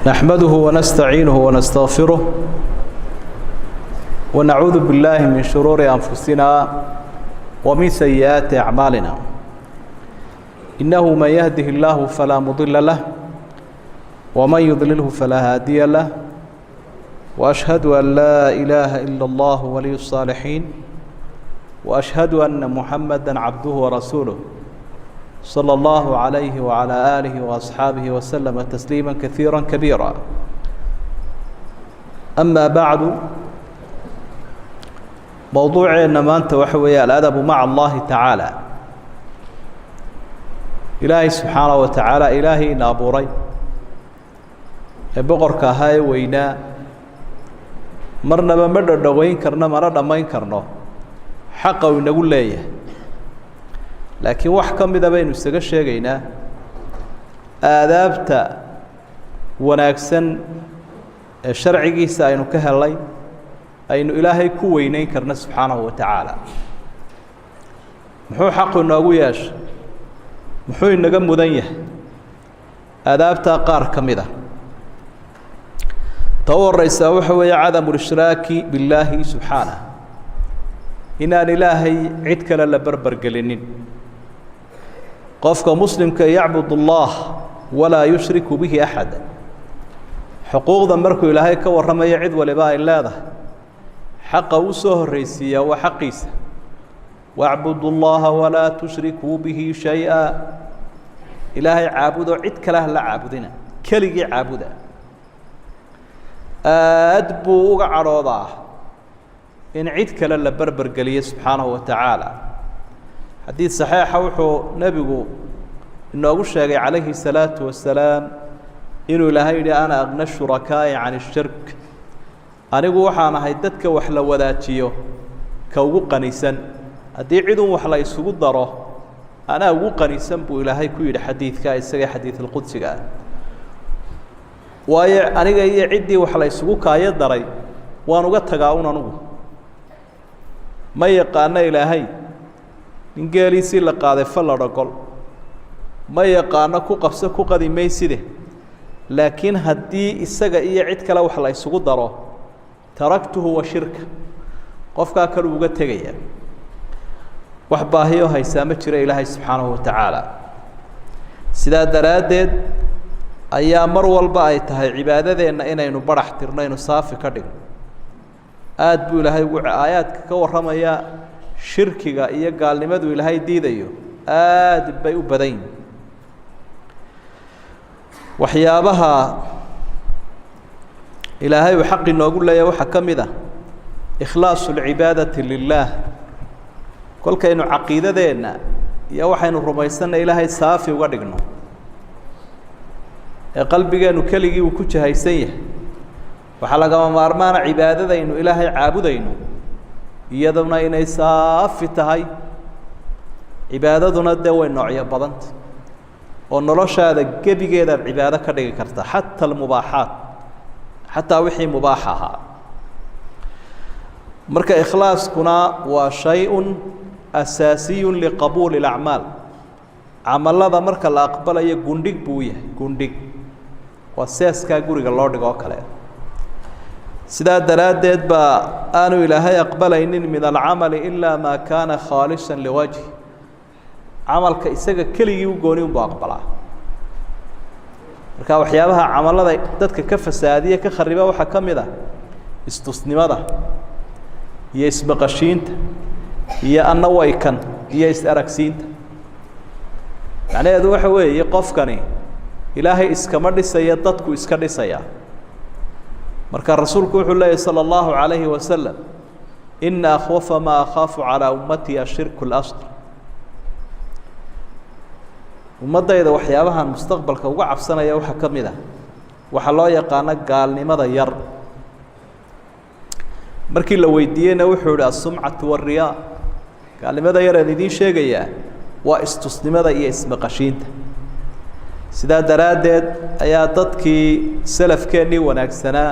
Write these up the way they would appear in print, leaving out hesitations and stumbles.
نحمده ونستعينه ونستغفره ونعوذ بالله من شرور أنفسنا ومن سيئات أعمالنا إنه من يهده الله فلا مضل له ومن يضلله فلا هادي له وأشهد أن لا إله إلا الله ولي الصالحين وأشهد أن محمدا عبده ورسوله صلى الله عليه وعلى آله وأصحابه وسلم تسليما كثيرا كبيرا. أما بعد، موضوعنا maanta waxa weeye الأدب مع الله تعالى. إلهي سبحانه وتعالى إلهي ina abuuray ee boqorka ahaa ee weynaa marnaba ma dhadhaweyn karno mana dhammayn karno xaqa uu inagu leeyahay, laakiin wax ka mida baynu isaga sheegaynaa aadaabta wanaagsan ee sharcigiisa aynu ka helay aynu ilaahay ku weynayn karna subxaanahu wa tacaala. muxuu xaqu inoogu yeeshay, muxuu inaga mudan yahay? aadaabtaa qaar ka mida ta u horeysaa waxa weeye cadamu lishraaki billaahi subxaanah, inaan ilaahay cid kale la barbargelinin. qofka muslimka yacbud allah walaa yushriku bihi axada. xuquuqda markuu ilaahay ka warramayo cid waliba ay leedahay, xaqa uu soo horreysiiyaa waa xaqiisa. wacbudu llaha walaa tushrikuu bihi shay-a. ilaahay caabudo cid kale ha la caabudina, keligii caabuda. aad buu uga cadhoodaa in cid kale la barbargeliyo subxaanahu wa tacaala. xadiid saxiixa wuxuu nebigu inoogu sheegay calayhi الsalaatu wasalaam inuu ilaahay yidhi ana aqna shurakaa'i can الshirk. anigu waxaan ahay dadka wax la wadaajiyo ka ugu qanisan. haddii cidun wax la isugu daro anaa ugu qanisan buu ilaahay ku yidhi xadiidka isaga xadiid اlqudsiga ah. waayo aniga iyo ciddii wax la isugu kaayo daray waan uga tagaa un anugu. ma yaqaano ilaahay nin geeliisii la qaaday falladho gol, ma yaqaano ku qabso ku qadi mayside. laakiin haddii isaga iyo cid kale wax la isugu daro taraktuhu wa shirka, qofkaa kale uga tegaya. wax baahiyo haysaa ma jiro ilaahay subxaanahu wa tacaala. sidaa daraaddeed ayaa mar walba ay tahay cibaadadeenna inaynu barax tirno, aynu saafi ka dhigno. aad buu ilaahay ugu aayaadka ka warramaya shirkiga iyo gaalnimadu ilaahay diidayo, aad bay u badan yihin. waxyaabaha ilaahay uu xaq inoogu leeyahay waxaa ka mid ah ikhlaasu lcibaadati lilaah. kolkaynu caqiidadeenna iyo waxaynu rumaysanay ilaahay saafi uga dhigno ee qalbigeennu keligii uu ku jahaysan yahay, waxaa lagama maarmaana cibaadadaynu ilaahay caabudayno iyaduna inay saafi tahay. cibaadaduna dee way noocyo badanta oo noloshaada gebigeedaad cibaado ka dhigi karta, xataa almubaaxaat, xataa wixii mubaax ahaa. marka ikhlaaskuna waa shay-un asaasiyun liqabuuli اlacmaal. camalada marka la aqbalayo gundhig buu yahay, gundhig waa seeskaa guriga loo dhigo oo kale. sidaa daraaddeed baa aanu ilaahay aqbalaynin min alcamali ilaa maa kaana khaalisa liwajhi. camalka isaga keligii u gooni unbuu aqbalaa. marka waxyaabaha camalada dadka ka fasaadiya ka khariba waxaa ka mid ah istusnimada iyo isbaqashiinta iyo annawaykan iyo is-aragsiinta. macnaheedu waxa weeye qofkani ilaahay iskama dhisaya, dadku iska dhisaya. marka rasuulku wuxuu leeyahy salى اllahu عalayhi wasalam ina akhwafa maa akhaafu calىa ummatii ashirku اlasqar. ummaddayda waxyaabahan mustaqbalka uga cabsanaya waxaa ka mid ah waxaa loo yaqaano gaalnimada yar. markii la weydiiyeyna wuxuu yihi asumcatu wاriyaa. gaalnimada yar aan idiin sheegayaa waa istusnimada iyo ismaqashiinta. sidaa daraaddeed ayaa dadkii salafkeennii wanaagsanaa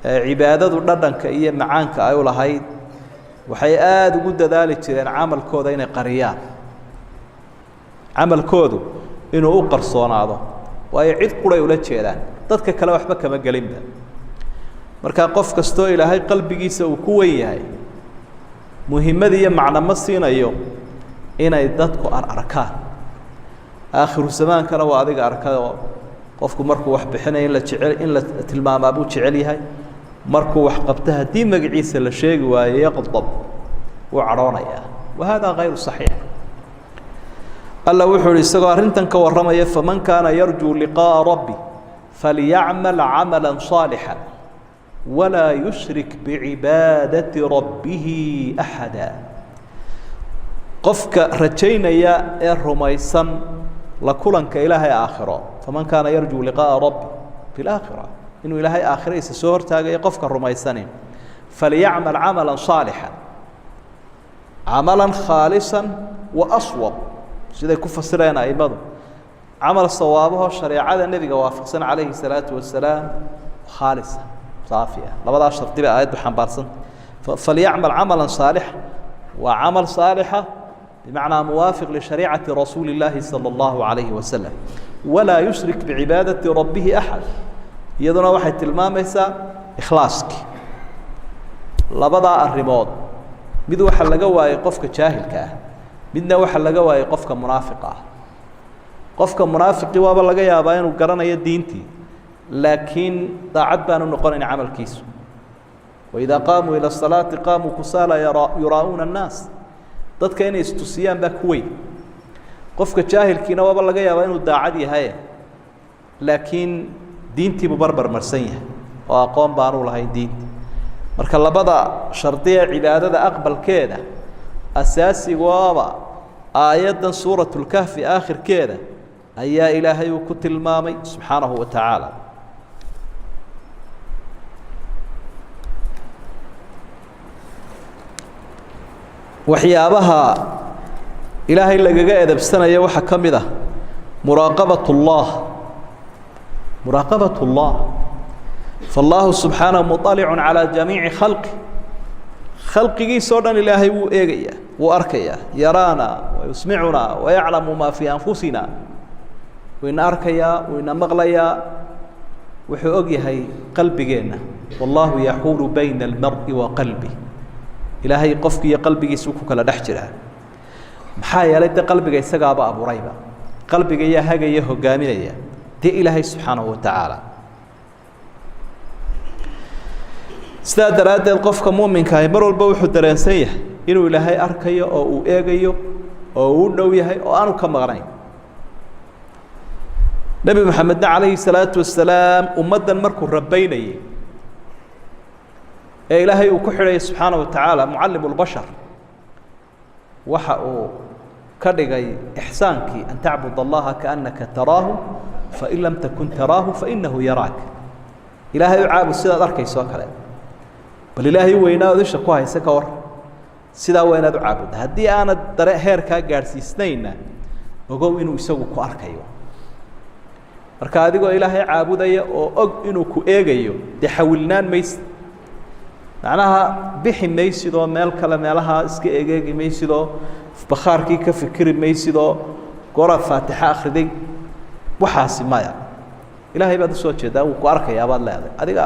ee cibaadadu dhadhanka iyo macaanka ay u lahayd waxay aada ugu dadaali jireen camalkooda inay qariyaan, camalkoodu inuu u qarsoonaado waayo cid quray ula jeedaan dadka kale waxba kama gelinba marka qof kastoo ilaahay qalbigiisa uu ku weyn yahay muhiimad iyo macno ma siinayo inay dadku arkaan aakhiru zamaankana waa adiga arkado qofku markuu wax bixinayo in la tilmaamaa buu jecel yahay markuu wax qabto haddii magaciisa la sheegi waayo yaqdab wuu cadhoonayaa wahada غayru صaxiix alla wuxuu ihi isagoo arrintan ka warramaya faman kaana yarjuu liqaa'a rabbi falyacmal camala صaalixا walaa yushrik bicibaadati rabbihi axada qofka rajaynaya ee rumaysan la kulanka ilaahay aakhiro faman kaana yarjuu liqaa'a rabbi fi laakhira inuu ilaahay aakhiradiisa soo hortaagayo qofka rumaysanin falyacmal camala صaalixا camalan khaalisan wa aswab siday ku fasireen aimadu camal sawaabaho shareecada nebiga waafaqsan calayhi salaatu wasalaam khaalisa saafi ah labadaa shardi bay aayaddu xambaarsanta falyacmal camalan saalixa waa camal saalixa bimacnaa muwaafiq lishariicati rasuuli illaahi sala allahu calayhi wasalam walaa yushrik bicibaadati rabbihi axad iyaduna waxay tilmaamaysaa ikhlaaskii labadaa arrimood mid waxa laga waayay qofka jaahilka ah midna waxa laga waayay qofka munaafiqa ah qofka munaafiqi waaba laga yaabaa inuu garanayo diintii laakiin daacad baanu noqonayn camalkiisu waidaa qaamuu ila salaati qaamuu kusaala yuraa'uuna annaas dadka inay istusiyaan baa ku weyn qofka jaahilkiina waaba laga yaabaa inuu daacad yahay laakiin diintiibuu barbar marsan yahay oo aqoon baanu lahayn diinta marka labada shardi ee cibaadada aqbalkeeda asaasigoaba aayaddan suuratulkahfi aakhirkeeda ayaa ilaahay uu ku tilmaamay subxaanahu wa tacaala waxyaabaha ilaahay lagaga edabsanaya waxaa ka mid ah muraaqabat ullah muraaqabat ullah فالله سبحانه مطلع على جميع خلقه خلقه سودان إلهي وإيجيا وأركيا يرانا ويسمعنا ويعلم ما في أنفسنا وإن أركيا وإن مغليا وحوجي هي قلبي جينا والله يحول بين المرء وقلبه إلهي قفك يا قلبي يسوكك لا دحجرها محايا ليت قلبي يسقى أبو ريبة قلبي يا هجا يهو جامية دي إلهي سبحانه وتعالى sidaa daraaddeed qofka muuminka ahi mar walba wuxuu dareensan yahay inuu ilaahay arkayo oo uu eegayo oo uu dhow yahay oo aanu ka maqnayn nebi maxamedna calayhi salaatu wasalaam ummaddan markuu rabaynayay ee ilaahay uu ku xidhaya subxaana wa tacaala mucallimu lbashar waxa uu ka dhigay ixsaankii an tacbud allaha kaannaka taraahu fain lam takun taraahu fainahu yaraak ilaahay u caabud sidaad arkaysoo kale bal ilaahay weynaa odisha ku haysa ka war sidaa waa inaad u caabudda haddii aanad heerkaa gaadhsiisnayna ogow inuu isagu ku arkayo marka adigoo ilaahay caabudaya oo og inuu ku eegayo dee xawilnaan maysid macnaha bixi maysidoo meel kale meelaha iska egeegi maysidoo bakhaarkii ka fikiri maysidoo gooraad faatixa akhriday waxaasi maya ilaahay baad usoo jeedaa wuu ku arkayaa baad leedahay adiga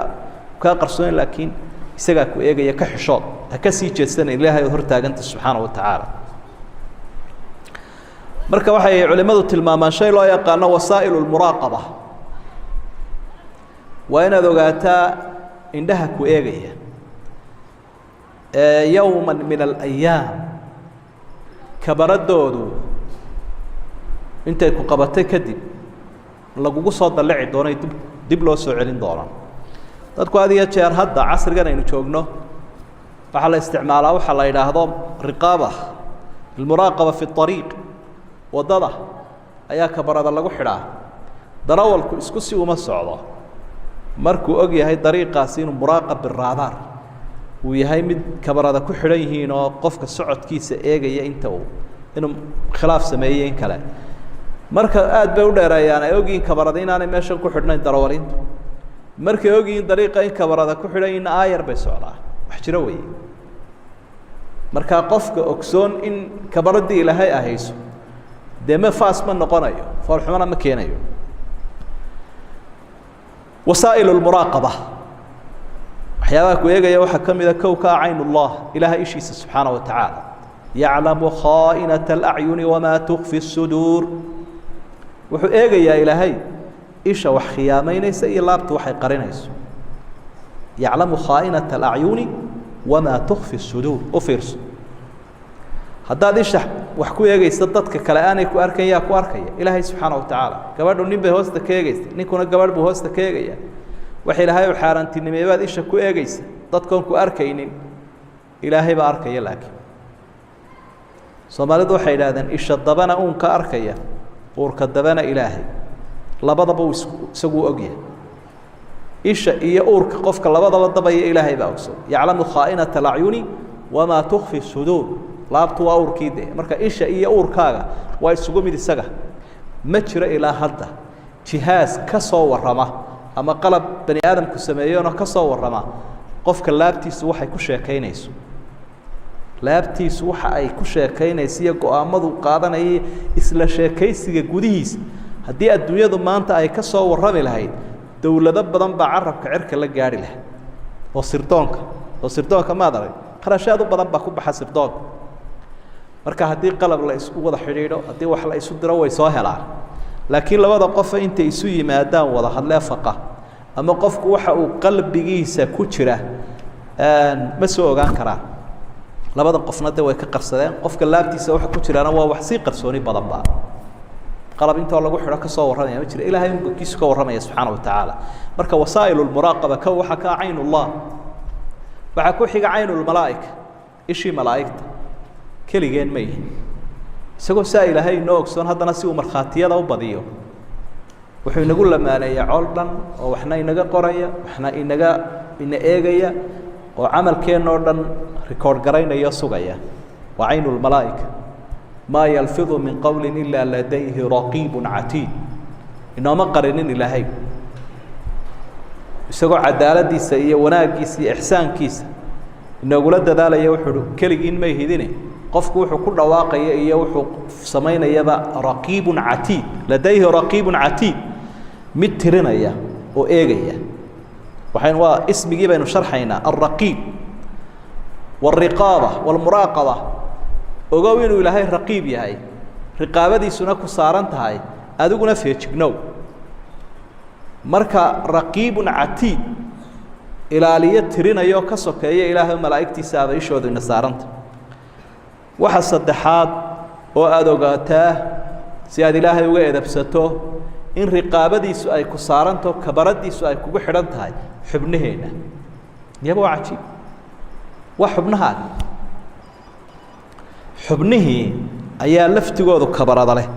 kaa qarsoon laakiin isagaa ku eegaya ka xishood ha ka sii jeedsana ilaahay oo hortaaganta subxaana wa tacaala marka waxay culimadu tilmaamaan shay loo yaqaano wasaa'ilu lmuraaqaba waa inaad ogaataa indhaha ku eegaya yowma min alayaam kabaradoodu intay ku qabatay kadib lagugu soo dallici doonay dib loo soo celin doonaan dadku had iyo jeer hadda casrigan aynu joogno waxaa la isticmaalaa waxaa la yidhaahdo riqaaba almuraaqaba fi ariiq waddada ayaa kabarada lagu xidhaa darawalku isku si uma socdo markuu og yahay dariiqaasi inuu muraaqab biraadaar uu yahay mid kabarada ku xidhan yihiin oo qofka socodkiisa eegaya inta uu inuu khilaaf sameeyey in kale marka aad bay u dheereeyaan ay ogyihiin kabarada inaanay meeshan ku xidhnayn darawalintu markay ogyihiin dariiqa in kabarada ku xidhan yihiin aayar bay socdaa wax jiro weeye markaa qofka ogsoon in kabaradii ilaahay ahayso dee ma faas ma noqonayo foolxumana ma keenayo وسائل المراقبة waxyaabaha ku eegaya waxa kamida kowka aynullah ilaahay ishiisa subhanahu wa ta'ala ya'lamu kha'inata al-a'yun wa ma tukhfi as-sudur wuxuu eegayaa ilaahay isha wax khiyaameynaysa iyo laabta waxay qarinayso ya'lamu kha'inata al-a'yun wa ma tukhfi as-sudur ofirsu haddaad isha wax ku eegaysa dadka kale aanay ku arkaya ilaahay subhanahu wa ta'ala gabadhu nin bay hoosta ka eegaysa ninkuna gabadh buu hoosta ka eegaya waxa ilaahay xaarantinimada isha ku eegaysa dadkoon ku arkaynin ilaahay baa arkaya laakiin Soomaalidu waxay yiraahdeen isha dabana uun ka arkaya uurka dabana ilaahay labadaba isagu ogyahay isha iyo uurka qofka labadaba dabaya ilaahay baa ogsoon yaclamu kha'inata al-a'yuni wama tukhfi as-sudur laabtu waa uurkiide marka isha iyo uurkaaga waa isugu mid isaga ma jiro ilaa hadda jihaas ka soo warama ama qalab bani aadamku sameeyeen oo ka soo warama qofka laabtiisu waxay ku sheekaynayso laabtiisu waxa ay ku sheekaynayso go'aamadu qaadanay isla sheekaysiga gudihiisa hadii adduunyadu maanta ay ka soo warrami lahayd dawlado badan baa carabka cirka la gaari lahayd oo sirdoonka ma daray qarashaad badan baa ku baxa sirdoonka marka hadii qalab la isku wada xiriiro hadii wax la isu diro way soo helaan laakiin labada qof inta isu yimaadaan wada hadle faqa ama qofku waxa uu qalbigiisa ku jira ma soo ogaan karaan labada qofna way ka qarsadeen qofka laabtiisa waxa ku jirana waa wax si qarsooni badan baa qalab inta lagu xiro ka soo waramaya ma jira ilaahay uu kiisu ka waramaya subhanahu wa ta'ala marka wasaa'ilul muraqaba ka waxa ka aynullah waxa ku xiga aynul malaa'ika ishi malaa'ikta keligeen ma yihiin isagoo saa ilaahay noo ogsoon haddana si uu markhaatiyada u badiyo wuxuu inagu lamaanayaa col dhan oo waxna inaga qoraya waxna ina eegaya oo camalkeenna oo dhan record garaynaya sugaya waa aynul malaa'ika ma yalfidhu min qawlin illa ladayhi raqibun atid inama qarinin ilaahay isagoo cadaaladiisa iyo wanaagiisa iyo ihsaankiisa inagula dadaalaya wuxuu kaligiin ma hidine qofku wuxuu ku dhawaaqaya iyo wuxuu sameynayaba raqibun atid ladayhi raqibun atid mid tirinaya oo eegaya waxaan waa ismigii baynu sharxaynaa ar-raqib wal-riqaba wal-muraqaba ogow inuu ilaahay raqib yahay riqaabadiisuna ku saaran tahay adiguna feejignow marka raqibun atid ilaaliye tirinayo ka sokeeya ilaahay malaa'iktiisa abayshoodu ina saaranta waxa saddexaad oo aad ogaataa si aad ilaahay uga edabsato in riqaabadiisu ay ku saaranto kabaradiisu ay kugu xidhan tahay xubnaheena yaba waa cajiib wax xubnihii ayaa laftigoodu kabarada leh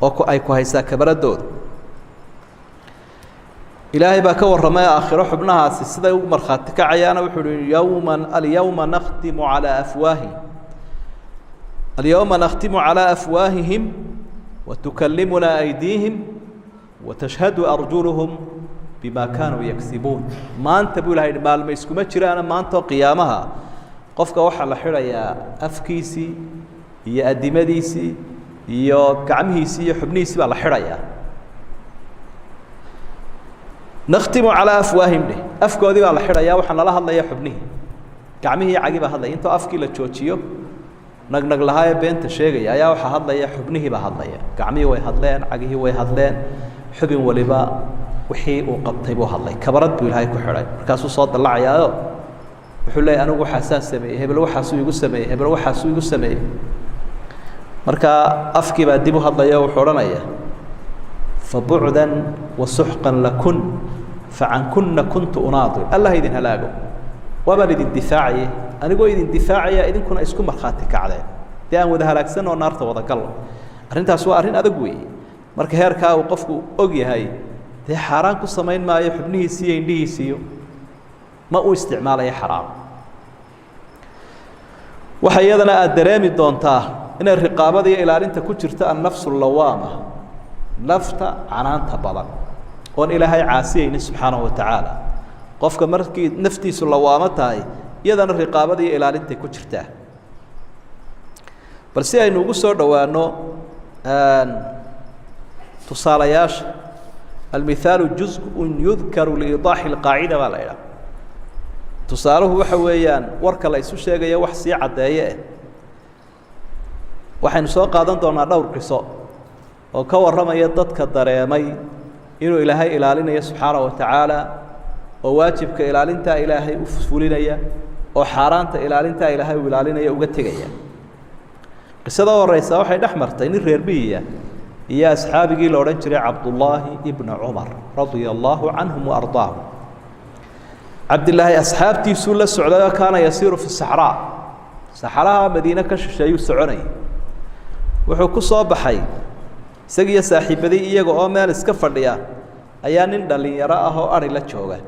oo ay ku haysaa kabaradooda ilaahay baa ka warramay aakhiro xubnahaasi siday ugu markhaati kacayaana wuxuu yiri al-yawma nakhtimu ala afwaahihim اليوم نختم على أفواههم وتكلمنا أيديهم وتشهد أرجلهم بما كانوا يكسبون ما أنت بقول هاي المال ما يسكم أنا ما أنت قيامها قفك وحلا حلا يا أفكيسي يا أدمديسي يا كعمهيسي يا حبنيسي على حلا نختم على أفواههم له أفكو ذي على حلا يا وحنا الله الله يا حبنيه كعمه عجيبة هذا أنت أفكي لتشوتشيو نقنق لهاي بنت شيء يا وح هذا يا حبنيه بهذا يا كعمي ويهذلين عجيه ويهذلين حب ولباء وحي وقبطي بهذا كبرت بهاي كحرة كاسو صوت الله يا وحلي أنا وحساس سمي هبل وحسو يقول سمي هبل وحسو يقول سمي مركا أفكي بعدي بهذا يا وحرنا يا فبعدا وسحقا لكن فعن كنت أناضل الله يدين هلاقه وبرد الدفاعي أنا أقول إذن دفاعية إذن كنا إسكم مرخاتك عليه دي أن وده هلاكسن ونار توضق الله أرنتها سواء أرن أدقوي مركا هيركا وقفكو أوجي هاي دي حرام كسمين ما يحبنيه سيو إنديه سيو ما هو استعماله حرام وحيادنا الدرامي الدونتاه إن الرقابة دي إلى أنت كترت النفس اللوامة نفت عنانتها بضا وأن إلى هاي عاسين سبحانه وتعالى قفك مركي نفتي سلوامتها iyadana riqaabadii ilaalinta ku jirtaa balse aynu ugu soo dhawaano tusaalayaasha المثال جزء يذكر لإيضاح القاعدة ولا لا تصاله وحويان ورك لا يسوي شيء يا وحسي عداية وحين سوق هذا دون دور قصة وكور رما يدك الدريمي إنه إلهي إلهنا سبحانه وتعالى وواجبك إلهنا إلهي أفسولنا وحارانت إلهنا إلهي وإلهنا وقتجيا قصة الرئيس واحد أحمر تين الربية يا أصحابي لورنجري عبد الله ابن عمر رضي الله عنهم وأرضاهم عبد الله أصحابتي سولة السعودية كان يسير في الصحراء صحراء مدينة كشيء السعودية وحكوا صباحي سجى صاحب ذي إيجا أمال إسكفر ليا أيان اللي يراه أري لا تشوفه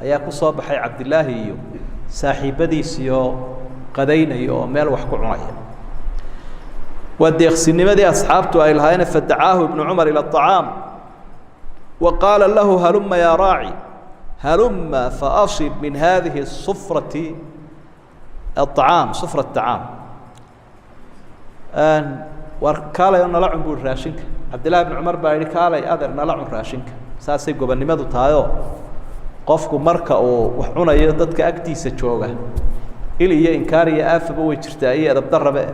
أياكوا صباحي عبد الله يو صاحب ذي سيو قدين يو أمال وحكوا عنايا وديق سنمدي أصحابته أي الهين فدعاه ابن عمر إلى الطعام وقال له هلم يا راعي هلم فأصب من هذه الصفرة الطعام صفرة الطعام وقال يا نلعب بالراشنك عبد الله بن عمر بايري قال يا أذر نلعب راشنك ساسي قبل نمدو تايو قفكم مركا وحنا يددك أكتيس جوجا إلي إنكاري آفب ويشتاي هذا بدرب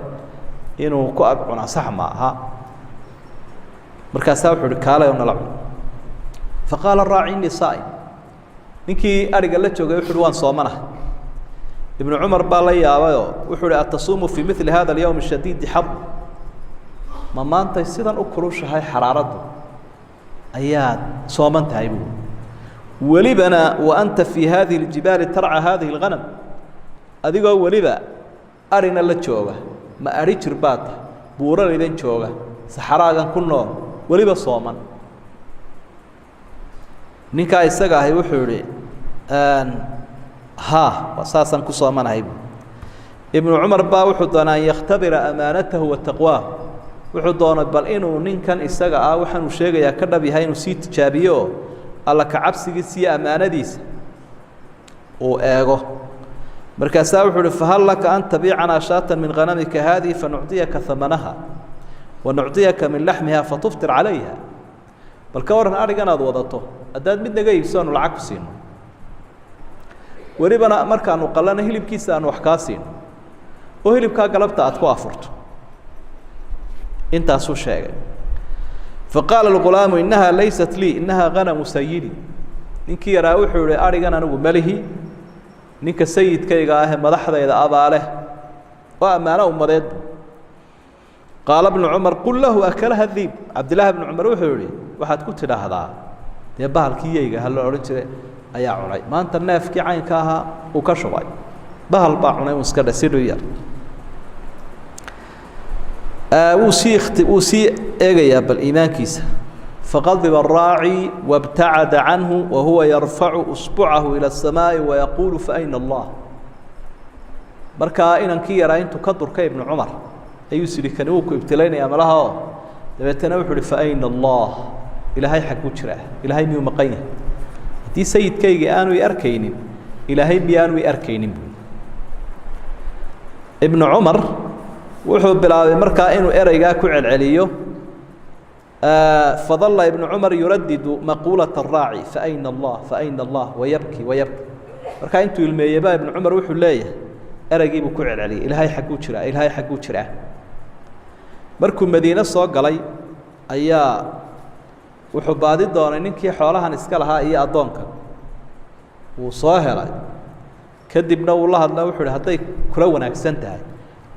إنه كأبعنا صح معها مركز سافر قال يا نلعب فقال الراعي إني صائم نكي أرجع لك جوجا يحلوان صومنا ابن عمر بالله يا أبو وحول أتصوم في مثل هذا اليوم الشديد حظ ما أنت يصير أكروش هاي حرارته أياد صومن تعبوا ولبنا وأنت في هذه الجبال ترعى هذه الغنم أذيك ولبا أرنا للجوجة ما أريد رباط بورا لين جوجة سحراء كنا ولبا صومن نكاي سجاه وحولي ها وأساسا كصومن عيب ابن عمر با وحدنا يختبر أمانته والتقوى وحدنا بل إنه نين كان إستجا وحن وشيء يا كذا بهاي نسيت جابيو الله كعبس جسي أمانة ديس وأجو مركز وحول فهل لك أن تبيعنا شاة من غنمك هذه فنعطيك ثمنها ونعطيك من لحمها فتفطر عليها بل كورنا أرجعنا ضوضته أداد بدنا جاي يسون العكسين وربنا مركان وقلنا هلب كيسان وحكاسين وهلب كقلبت أتوافرت انت أسوء شيء فقال الغلام إنها ليست لي إنها غنم سيدي إنك يراوح لأرجعنا نقول مله إنك سيد كي جاه مدحض إذا أبى عليه وأمانة ومريض قال ابن عمر قل له أكلها الذيب عبد الله بن عمر وحولي واحد كنت له هذا يبقى الكيجي هلا أورنج أيا عري ما أنت الناف كي عين كاها وكشواي بهال باعنا مسكر سيريا وسي إجيا بالإيمان كيس فغضب الراعي وابتعد عنه وهو يرفع أصبعه إلى السماء ويقول فأين الله مركا إن أنكي رأين تقدر كي ابن عمر أي سلكنوك ابتلين يا ملها تبتنوح فأين الله إلهي حكو شراه إلهي ميو مقينه دي سيد كي آنو يأركينين إلهي بيانو يأركينين ابن عمر وحب بلا مركا إنو إريقا كعل عليه فظل ابن عمر يردد مقولة الراعي فأين الله فأين الله ويبكي ويبكي مركا إنتو الميبا ابن عمر وحو ليه أريقا كعل عليه إلهي حكو شراه إلهي حكو شراه مركو مدينة صوق علي أيا wuxuu baadi doonay ninkii xoolahan iska lahaa iyo adoonka uu soo helay kadibna uu la hadlay wuxuu haday kula wanaagsan tahay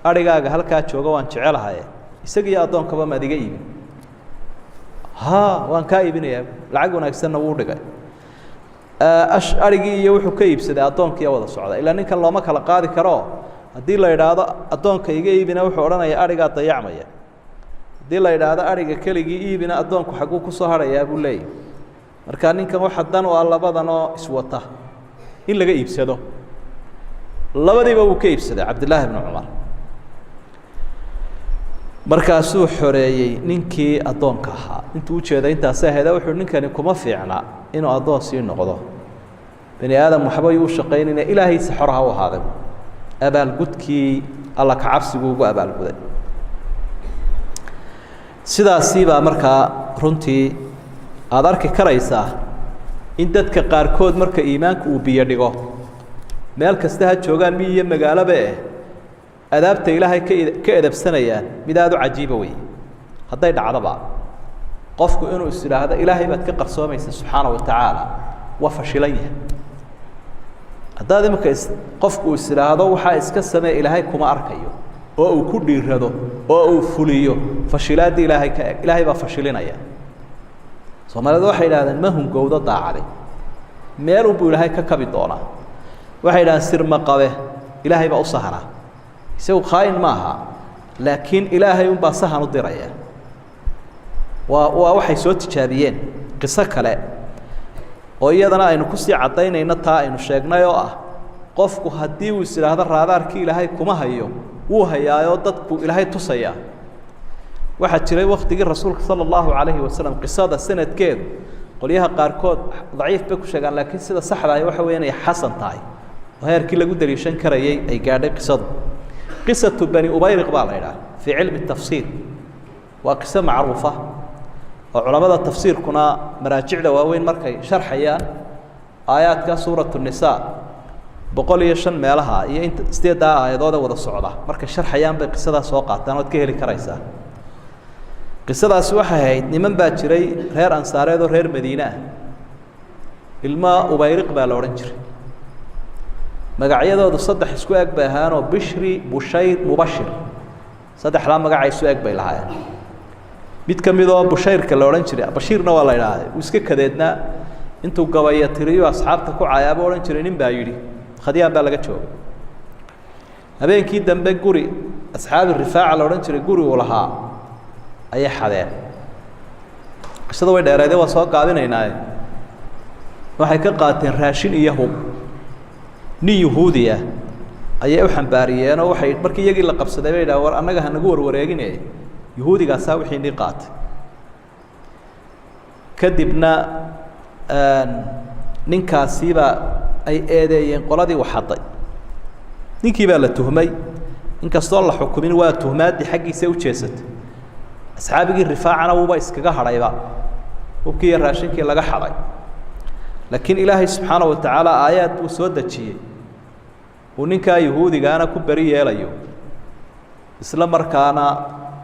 arigaaga halka jooga waan jecelahay isaga iyo adoonkaba ma adiga iibin ha waan ka iibinaya lacag wanaagsanna wuu dhigay arigii iyo wuxuu ka iibsaday adoonkii wada socda ilaa ninkan looma kala qaadi karo hadii la yiraahdo adoonka iga iibina wuxuu oranayaa ariga dayacmaya دي لا يرادا أريجا كليجي إيبنا أدونك حقوق صهرة يا أبو لي مركان إنك واحد دانو الله بدنا إسوته إلا جاي يبسده الله بدي بابو كيف سده عبد الله بن عمر مركاسو حريي نينكي أدونك ها أنتوا وجهه أنت سهل أو حر نينك أنكم ما في عنا إنه أدون سين نقضه بني آدم محبة يوشقين إن إلهي سحرها وهذا أبا الجدكي الله كعبس جوجو أبا الجد sidaasi baa markaa runtii aad arki karaysaa in dadka qaarkood marka iimaanku uu biyo dhigo meel kasta ha joogaan miyi iyo magaalaba adaabta ilaahay ka edabsanayaan mid aad u cajiiba wey hadday dhacdaba qofku inuu is yidhaahdo ilaahay baad ka qarsoomaysa subxaana wa tacaala waa fashilan yahay haddaad imika qofku is yidhaahdo waxaa iska samee ilaahay kuma arkayo oo uu ku dhiirado oo uu fuliyo fashilaadii ilaahay baa fashilinaya Soomaalidu waxay yiraahdeen ma hungowdo daacade meel uu ilaahay ka kabi doona waxay yiraahdeen sir ma qabe ilaahay baa u sahara isagu khaain maaha laakiin ilaahay baa sahan u diraya waxay soo tijaabiyeen qiso kale oo iyadana aynu ku sii cadaynayna taa aynu sheegnay oo ah qofku haddii uu isiraahdo raadaarkii ilaahay kuma hayo wuu hayaayo dadku ilaahay tusaya waxa jiray waqtigii rasuulka sallallahu alayhi wasallam qisada sanadkeedu qoliyaha qaarkood daciif bay ku sheegaan laakiin sida saxda ah waxa weeyaan ay xasan tahay oo heerkii lagu daliishan karayay ay gaadhay qisadu qisatu bani ubayriq baa la yiraahdaa fi cilmi tafsiir waa qiso macruufa oo culimada tafsiirkuna maraajicda waaweyn markay sharxayaan aayaadka suuratu nisaa 105 meelaha iyo inta 8 aayadood wada socda markay sharxayaan bay qisada soo qaataan oo ka heli karaysaa qisadaas waxay ahayd niman baa jiray reer ansaareed oo reer Madiina ilma ubayriq baa la oran jiray magacyadoodu saddex isku eg bay ahaan oo bishri bushayr mubashir saddexda magacay isku eg bay lahaayeen mid kamid oo bushayrka la oran jiray bashirna waa la yiraahdaa uu iska kadeedna intuu gabaya tiriyo asxaabta ku cayaabo oran jiray nin baa yiri khadiyaan baa laga joogay habeenkii dambe guri asxaabi rifaaca la oran jiray guri uu lahaa ayay xadeen qisada way dheeraadeen waa soo gaabinaynaa waxay ka qaateen raashin iyo hub nin yahuudiya ayay u xambaariyeen oo waxay markii iyagii la qabsaday bay yidhahdeen war annaga ha nagu warwareeginay yahuudigaasaa wixii nii qaatay kadibna ninkaasiiba ay eedeeyeen qoladii waxaday ninkii baa la tuhmay inkastoo la xukumin waa tuhmaadii xaggiisa u jeesatay asxaabigii rifaacana wuuba iskaga hadhayba hubkii iyo raashinkii laga xaday laakiin ilaahay subxaana wa tacaala aayaad buu soo dejiyey uu ninkaa yahuudigaana ku beri yeelayo isla markaana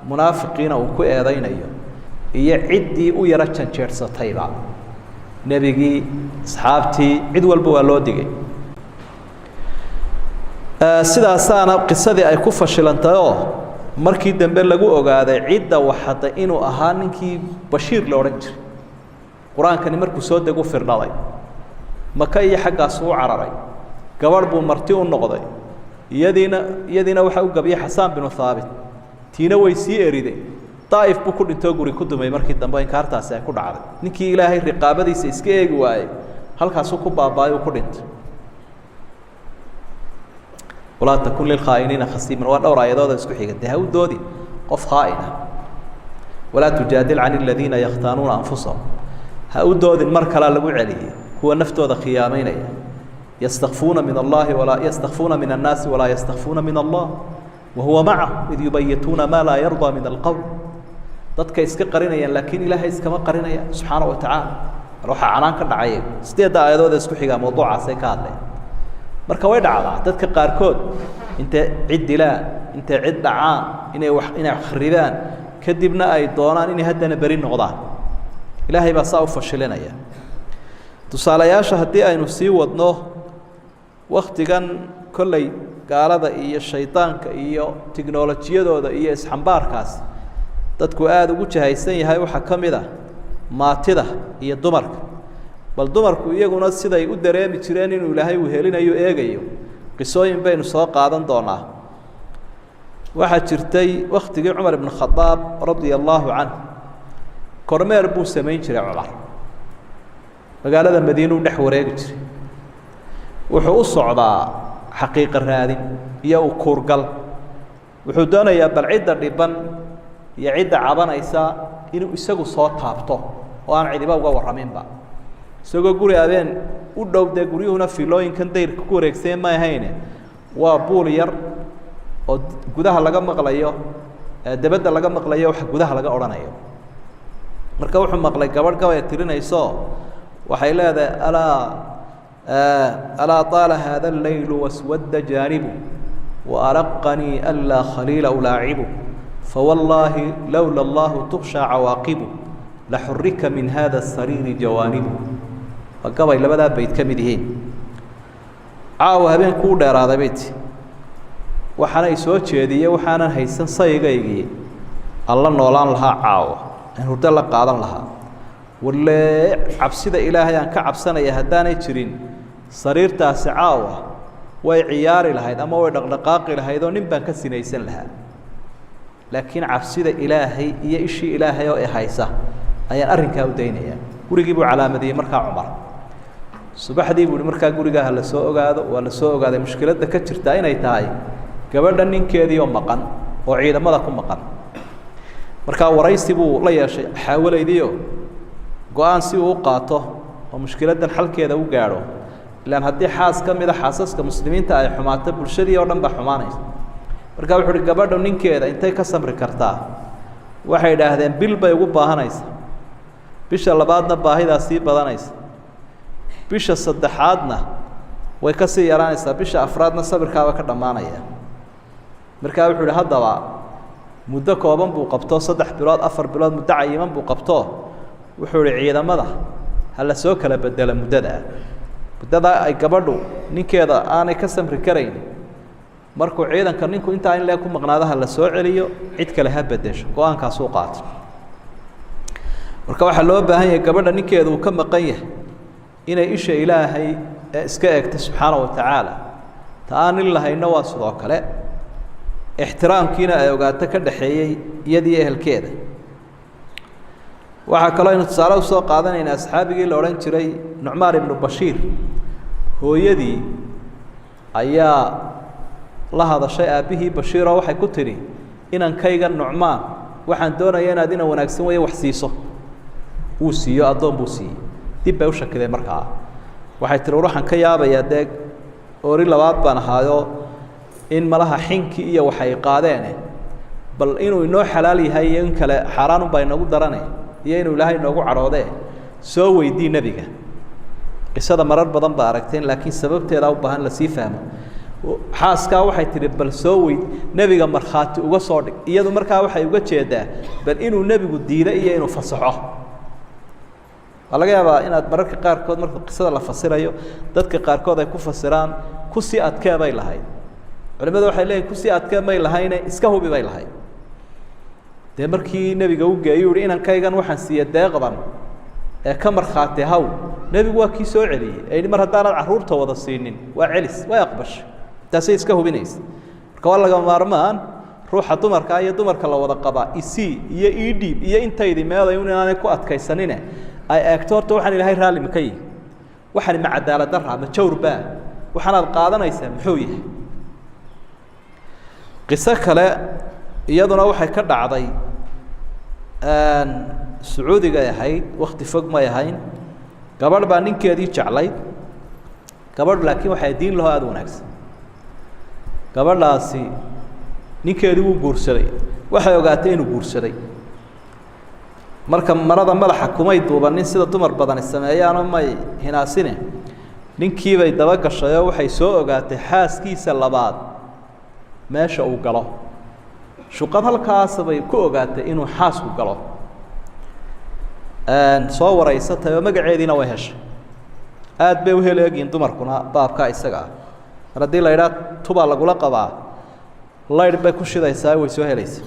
munaafiqiina uu ku eedaynayo iyo ciddii u yara janjeersatayba nebigii asxaabtii cid walba waa loo digay sidaasaana qisadii ay ku fashilantay oo markii dambe lagu ogaaday cidda waxada inuu ahaa ninkii bashiir la oran jiray quraankani markuu soo dego firdhaday maka iyo xaggaas uu cararay gabadh buu marti u noqday iyadiina waxa uu gabiyay xasaan bin thaabit tiina way sii eriday طائف بكل إنتو قري كده ما يمرك الدم بين كارتا سيكون عاد نكى إلهي الرقابة دي سيسكي جواي هل كاسوكو باباي وكل إنت ولا تكون للخائنين خصيما ولا رأي ذا سكحي قد هاو دودي قف خائنة ولا تجادل عن الذين يختانون أنفسهم هاو دودي المركلة لقو عليه هو نفتو ذا خيامين يستخفون من الله ولا يستخفون من الناس ولا يستخفون من الله وهو معه إذ يبيتون ما لا يرضى من القول dadka iska qarinayaan laakiin ilaahay iskama qarinaya subhanahu wa ta'ala ruuxa canaan ka dhacay sideeda aayadooda isku xiga mowduucaas ay ka hadlay marka way dhacdaa dadka qaarkood inta cid dilaan inta cid dhacaan inay kharibaan kadibna ay doonaan inay haddana bari noqdaan ilaahay baa saa u fashilinaya tusaalayaasha haddii aynu sii wadno waqtigan kolley gaalada iyo shaydaanka iyo tiknoolajiyadooda iyo isxambaarkaas dadku aad ugu jahaysan yahay waxa kamid ah maatida iyo dumarka bal dumarku iyaguna siday u dareemi jireen inuu ilaahay u helinayo eegayo qisooyin baynu soo qaadan doonaa waxa jirtay waqtigii Umar ibn Khattab radiyallahu anhu kormeer buu sameyn jiray Umar magaalada Madiina u dhex wareegi jiray wuxuu u socdaa xaqiiqo raadin iyo u kuurgal wuxuu doonayaa bal cidda dhiban iyo cidda cabanaysa inuu isagu soo taabto oo aan cidiba uga waraminba isagoo guri abeen u dhowday guriyuhuna filooyinkan dayrka ku wareegsan ma ahayne waa buul yar oo gudaha laga maqlayo dabadda laga maqlayo wax gudaha laga oranayo marka wuxuu maqlay gabadh gabay tirinayso waxay leedahay alaa taala hada allaylu waswadda jaanibu وأرقني ألا خليل ألاعب فوالله لولا الله تخشى عواقبه لحرك من هذا السرير جوانبه وقبل لبدا بيت كمدهين عاوها بين كودا هذا بيت وحنا يسوي شيء وحنا هيسن صيغي الله نولان لها عاوة إن هو دلق قادم لها ولا عبسيد إلهي أن كعبسنا يهداني تشرين سرير تاسع عاوة way ciyaari lahayd ama way dhaqdhaqaaqi lahayd oo nin baan ka sinaysan lahaa laakiin cabsida ilaahay iyo ishii ilaahay oo ay haysa ayaan arrinkaa u daynayaa gurigii buu calaamadiyey markaa cumar subaxdii buu markaa gurigaa la soo ogaado waa la soo ogaaday mushkiladda ka jirta inay tahay gabadha ninkeedii oo maqan oo ciidamada ku maqan markaa waraysi buu la yeeshay xaawalaydii go'aan si uu qaato oo mushkiladdan xalkeeda u gaadho ilaan haddii xaas ka mid a xaasaska muslimiinta ay xumaato bulshadii oo dhan baa xumaanaysa markaa wuxuu uhi gabadha ninkeeda intay ka samri kartaa waxay idhaahdeen bil bay ugu baahanaysa bisha labaadna baahidaa sii badanaysa bisha saddexaadna way ka sii yaraanaysaa bisha afraadna sabirkaaba ka dhammaanaya markaa wuxuu ihi haddaba muddo kooban buu qabto 3 bilood 4 bilood muddo cayiman buu qabto wuxuu ihi ciidamada ha la soo kala bedela muddada ay gabadhu ninkeeda aanay ka samri karayn markuu ciidanka ninku inta in leeku maqnaadaha la soo celiyo cid kale ha bedesho go'aankaas uu qaato marka waxa loo baahan yahay gabadha ninkeeda uu ka maqan yahay inay isha ilaahay iska eegto subxaanahu wa tacaala taan illahayna waa sidoo kale ixtiraamkiina ay ogaato ka dhaxeeyay iyadii ehelkeeda waxaa kaloo aynu tusaale u soo qaadanaynaa asxaabigii la odhan jiray nucmaan ibnu bashiir hooyadii ayaa la hadashay aabbihii bashiiroo waxay ku tidhi inankayga nucmaan waxaan doonaya inaad ina wanaagsan weeye wax siiso wuu siiyo addoon buu siiyey dib bay u shakideen markaa waxay tihi war waxaan ka yaabayaa dee ori labaad baan ahaayo in malaha xinkii iyo waxay qaadeene bal inuu inoo xalaal yahay iyo in kale xaaraan unbaa inoogu darane iyo inuu ilaahay inoogu cadhoodee soo weydii nebiga qisada marar badan baa aragteen laakiin sababteedaa u baahan lasii fahmo xaaskaa waxay tihi bal soo weyd nebiga markhaati uga soo dhig iyadu markaa waxay uga jeedaa bal inuu nebigu diido iyo inuu fasaxo waa laga yaabaa inaad mararka qaarkood marka qisada la fasirayo dadka qaarkood ay ku fasiraan ku sii adkee bay lahayd culimadu waxay leeyihin ku sii adkee may lahayne iska hubi bay lahayd dee markii nebiga u geeyuu yihi inankaygan waxaan siiye deeqdan ee ka markhaati haw nebigu waa kii soo celiyey ee mar haddaanad carruurta wada siinin waa celis way aqbashay taasay iska hubinaysa marka waa laga maarmaan ruuxa dumarka iyo dumarka la wada qabaa isii iyo idhiib iyo intaydii meeday un inaanay ku adkaysanine ay eegto horta waxaan ilaahay raalli maka yihi waxaan ma cadaalad darra ma jawr baa waxaanaad qaadanaysaa muxuu yahay qiso kale iyaduna waxay ka dhacday sacuudiga ahayd wakti fog may ahayn gabadh baa ninkeedii jeclayd gabadh laakiin waxay diin laho aada wanaagsan gabadhaasi ninkeedii wuu guursaday waxay ogaatay inuu guursaday marka marada madaxa kumay duubanin sida dumar badani sameeyaanoo may hinaasine ninkiibay daba gashay oo waxay soo ogaatay xaaskiisa labaad meesha uu galo shuqad halkaas bay ku ogaatay inuu xaasku galo soo waraysatay oo magaceediina way heshay aad bay u heleegiin dumarkuna baabka isaga ah mar haddii la idhaa tubaa lagula qabaa laydh bay ku shidaysaa way soo helaysa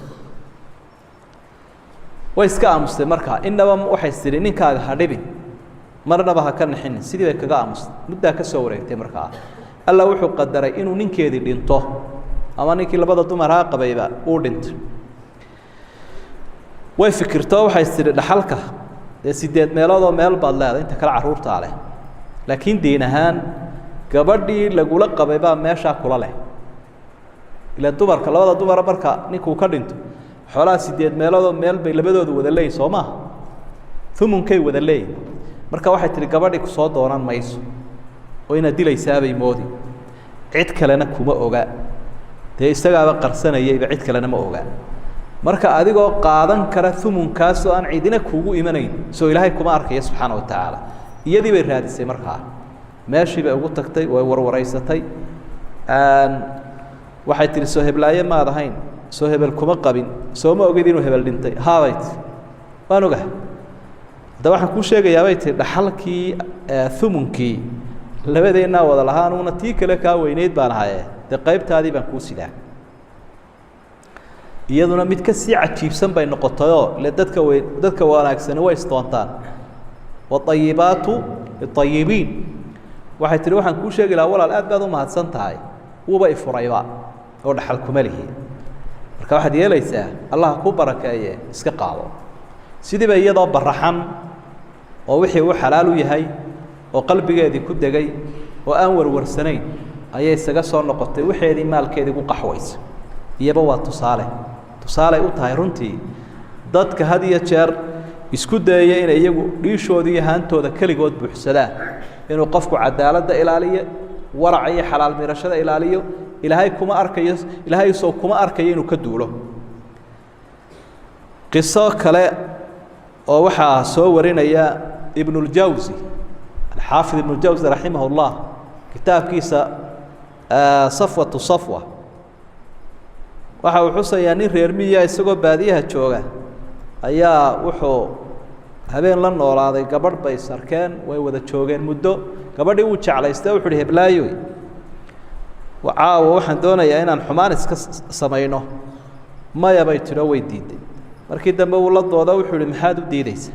way iska aamustay markaa innaba waxay tidhi ninkaaga ha dhibin marnaba ha ka nixinin sidii bay kaga aamustay muddaa ka soo wareegtay markaa alla wuxuu qadaray inuu ninkeedii dhinto ama ninkii labada dumarhaa qabayba uu dhintay way fikirto waxay tidhi dhaxalka dee 8 meeloodoo meel baad leedahay inta kale carruurtaa leh laakiin diin ahaan gabadhii lagula qabay baa meeshaa kula leh ila dumarka labada dumara marka ninkuu ka dhinto xoolaha 8 meeloodoo meel bay labadoodu wada leeyihin soo maaha umunkay wada leeyihin marka waxay tihi gabadhii ku soo doonan mayso oo inaad dilaysaabay moodi cid kalena kuma oga dee isagaaba qarsanayayba cid kalena ma oga marka adigoo qaadan kara thumunkaas oo aan cidina kuugu imanayn soo ilaahay kuma arkaya subxaana wa tacaala iyadii bay raadisay markaa meeshii bay ugu tagtay way warwaraysatay waxay tihi soo heblaaye maad ahayn soo hebel kuma qabin soo ma ogid inuu hebel dhintay haabay tii waan ogahay hadda waxaan kuu sheegayaa bay tihi dhaxalkii thumunkii labadeennaa wada lahaa anuguna tii kale kaa weyneyd baan ahaye dee qaybtaadii baan kuu sidaa iyaduna mid ka sii cajiibsan bay noqotayoo le dadka wanaagsani way isdoontaan waayibaatu liayibiin waxay tihi waxaan kuu sheegi lahaa walaal aad baad u mahadsan tahay wuuba ifurayba oo dhaxal kuma lihi marka waxaad yeelaysaa allah ku barakeeye iska qaado sidiiba iyadoo baraxan oo wixii uu xalaal u yahay oo qalbigeedii ku degay oo aan warwarsanayn ayay isaga soo noqotay wixeedii maalkeedii ku qaxwaysa iyaba waa tusaale u tahay runtii dadka had iyo jeer isku dayaya inay iyagu dhiishoodii iyo haantooda keligood buuxsadaan inuu qofku cadaaladda ilaaliyo waraca iyo xalaal mirashada ilaaliyo ilaahay soo kuma arkayo inuu ka duulo qiso kale oo waxaa soo warinaya ibnuljawsi alxaafid ibnuljawsi raximah اllah kitaabkiisa safwatu safwa waxa uu xusayaa nin reer miya isagoo baadiyaha jooga ayaa wuxuu habeen la noolaaday gabadh bay sarkeen way wada joogeen muddo gabadhii wuu jeclaystay wuxuu uhi heblaayoy caawa waxaan doonayaa inaan xumaan iska samayno maya bay tidho way diiday markii dambe uu la dooda wuxuu ihi maxaad u diidaysa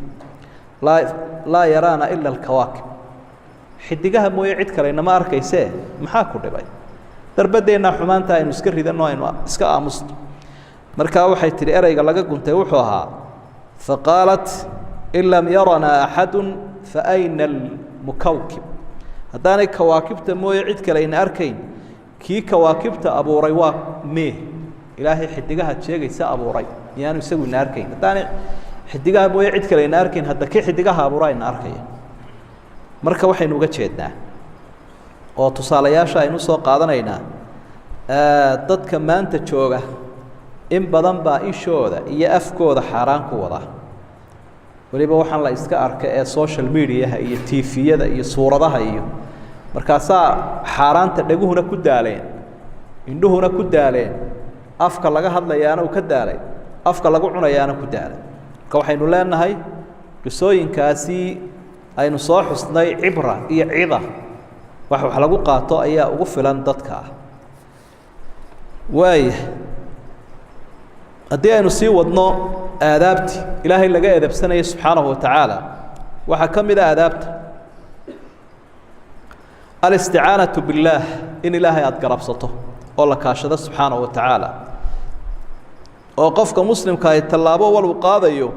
laa yaraana ila alkawaakib xidigaha mooye cid kale inama arkaysee maxaa ku dhibay darbadeennaa xumaanta aynu iska ridanno aynu iska aamusno markaa waxay tidhi ereyga laga guntay wuxuu ahaa faqaalat in lam yaranaa axadu faayna almukawkib haddaanay kawaakibta mooye cid kale ayna arkayn kii kawaakibta abuuray waa mee ilaahay xidigaha sheegaysa abuuray iyaanu isagu ina arkayn haddaanay xidigaha mooye cid kale ayna arkayn hadda kii xidigaha abuura ayna arkaya marka waxaynu uga jeednaa oo tusaalayaasha aynu soo qaadanaynaa dadka maanta jooga in badan baa ishooda iyo afkooda xaaraan ku wada waliba waxaan la iska arkay ee social mediaha iyo tviyada iyo suuradaha iyo markaasaa xaaraanta dhaguhuna ku daaleen indhuhuna ku daaleen afka laga hadlayaana uu ka daalay afka lagu cunayaana ku daalay marka waxaynu leenahay qisooyinkaasi aynu soo xusnay cibra iyo cida wax lagu qaato ayaa ugu filan dadka waaya haddii aynu sii wadno aadaabti ilaahay laga edabsanaya subxaanahu wa tacaala waxaa ka mid a aadaabta alisticaanatu billaah in ilaahay aada garabsato oo la kaashado subxaanahu wa tacaala oo qofka muslimka ay tallaabo walbu qaadayo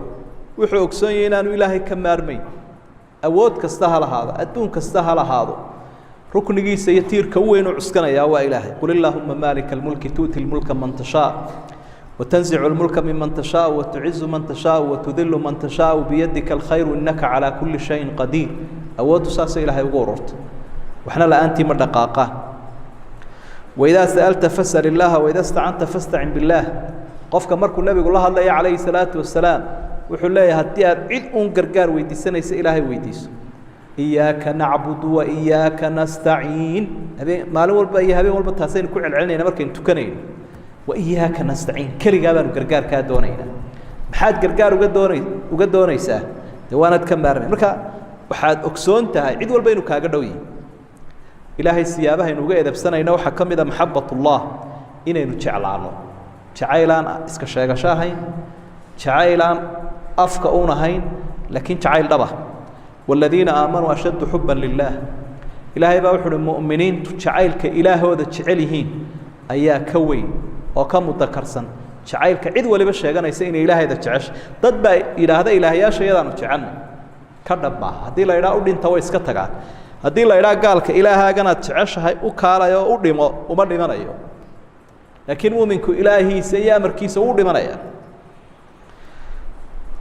wuxuu ogsoon yahay inaanu ilaahay ka maarmayn awood kasta ha lahaado adduun kasta ha lahaado ruknigiisa iyo tiirka u weyn u cuskanayaa waa ilaahay qul illaahuma maalika almulki tu'ti lmulka man tashaa watanzicu lmulka miman tashaa watucizu man tashaa watudilu man tashaa biyadika alkhayru innaka calaa kulli shayin qadiir awooddu saasa ilaahay ugu ururta waxna la-aantii ma dhaqaaqaan waidaa sa'alta fasal illaaha waida stacanta fastacin billaah qofka markuu nebigu la hadlaya calayhi salaatu wasalaam wuxuu leeyahay haddii aad cid uun gargaar weydiisanaysa ilaahay weydiiso iyaaka nacbudu wa iyaaka nastaciin maalin walba iyo habeen walba taasaynu ku celcelinayna markaynu tukanayno wa iyaaka nastaciin keligaa baanu gargaar kaa doonaynaa maxaad gargaar uga doonaysaa dee waanaad ka maarmay marka waxaad ogsoon tahay cid walba inuu kaaga dhow yihi ilaahay siyaabahaynu uga edabsanayna waxaa ka mid a maxabatullah inaynu jeclaano jacaylaan iska sheegasho ahayn jacaylaan afka uun ahayn laakiin jacayl dhaba والذيina aamanuu ashaddu xuba lilah ilaahay baa wuxu uhi mu'miniintu jacaylka ilaahooda jecel yihiin ayaa ka weyn oo ka mudakarsan jacaylka cid waliba sheeganaysa inay ilaahayda jecesha dad baa yidhaahda ilaahyaasha iyadaanu jecelna ka dhab maaha haddii la idhaha u dhinta way iska tagaan haddii la idhaha gaalka ilaahaaganaad jeceshahay u kaalayo u dhimo uma dhimanayo laakiin muuminku ilaahiisa iyo amarkiisa uu dhimanaya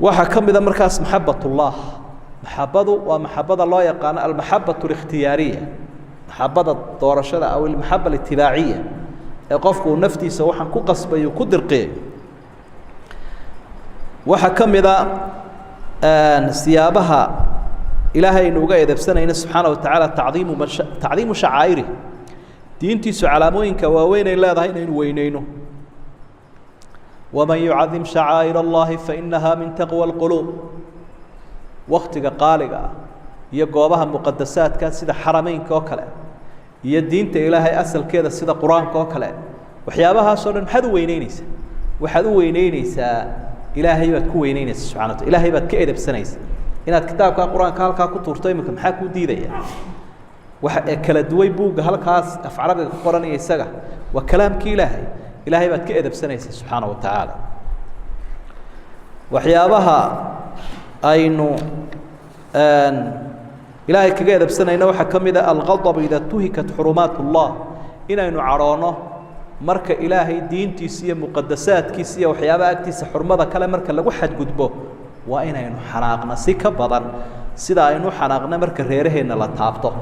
waxaa ka mida markaas maxabatullah maxabadu waa maxabada loo yaqaano almaxabatu اlikhtiyaariya maxabada doorashada aw almaxaba alitibaaciya ee qofku uu naftiisa waxaan ku qasbayo ku dirqiyayo وحكمذا سيابها إلهي نوجا يدبسنا سبحانه وتعالى تعظيم شعائره دينتي سعلامين كواوين إلا ذهين وينينه ومن يعظم شعائر الله فإنها من تقوى القلوب وقتك قالقا يقوبها مقدسات كان سيدا حرمين كوكلا يدين إلهي أسل كذا سيدا قرآن كوكلا وحيابها صار حذو وينينيس وحذو وينينيس إلهي بتكو وينينيس سبحانه وتعالى إلهي بتكئد بسنيس إن كتابك قرآن كالكا كتورتي مكم حكو ديديا وكلا دوي بوق هالكاس أفعرب القرآن يسجع وكلام كإلهي إلهي بتكئد بسنيس سبحانه وتعالى وحيابها أينو إلهي كجاد بسنة إنه حكم إذا الغضب إذا انتهكت حرمات الله إنه عرانه مرك إلهي دين تيسية مقدسات كيسية وحيابها أكتيس حرمة كلا مرك اللي وحد جدبه وإنه حناقنا سيك بدن سيدا إنه حناقنا مرك ريره إن الله تابطه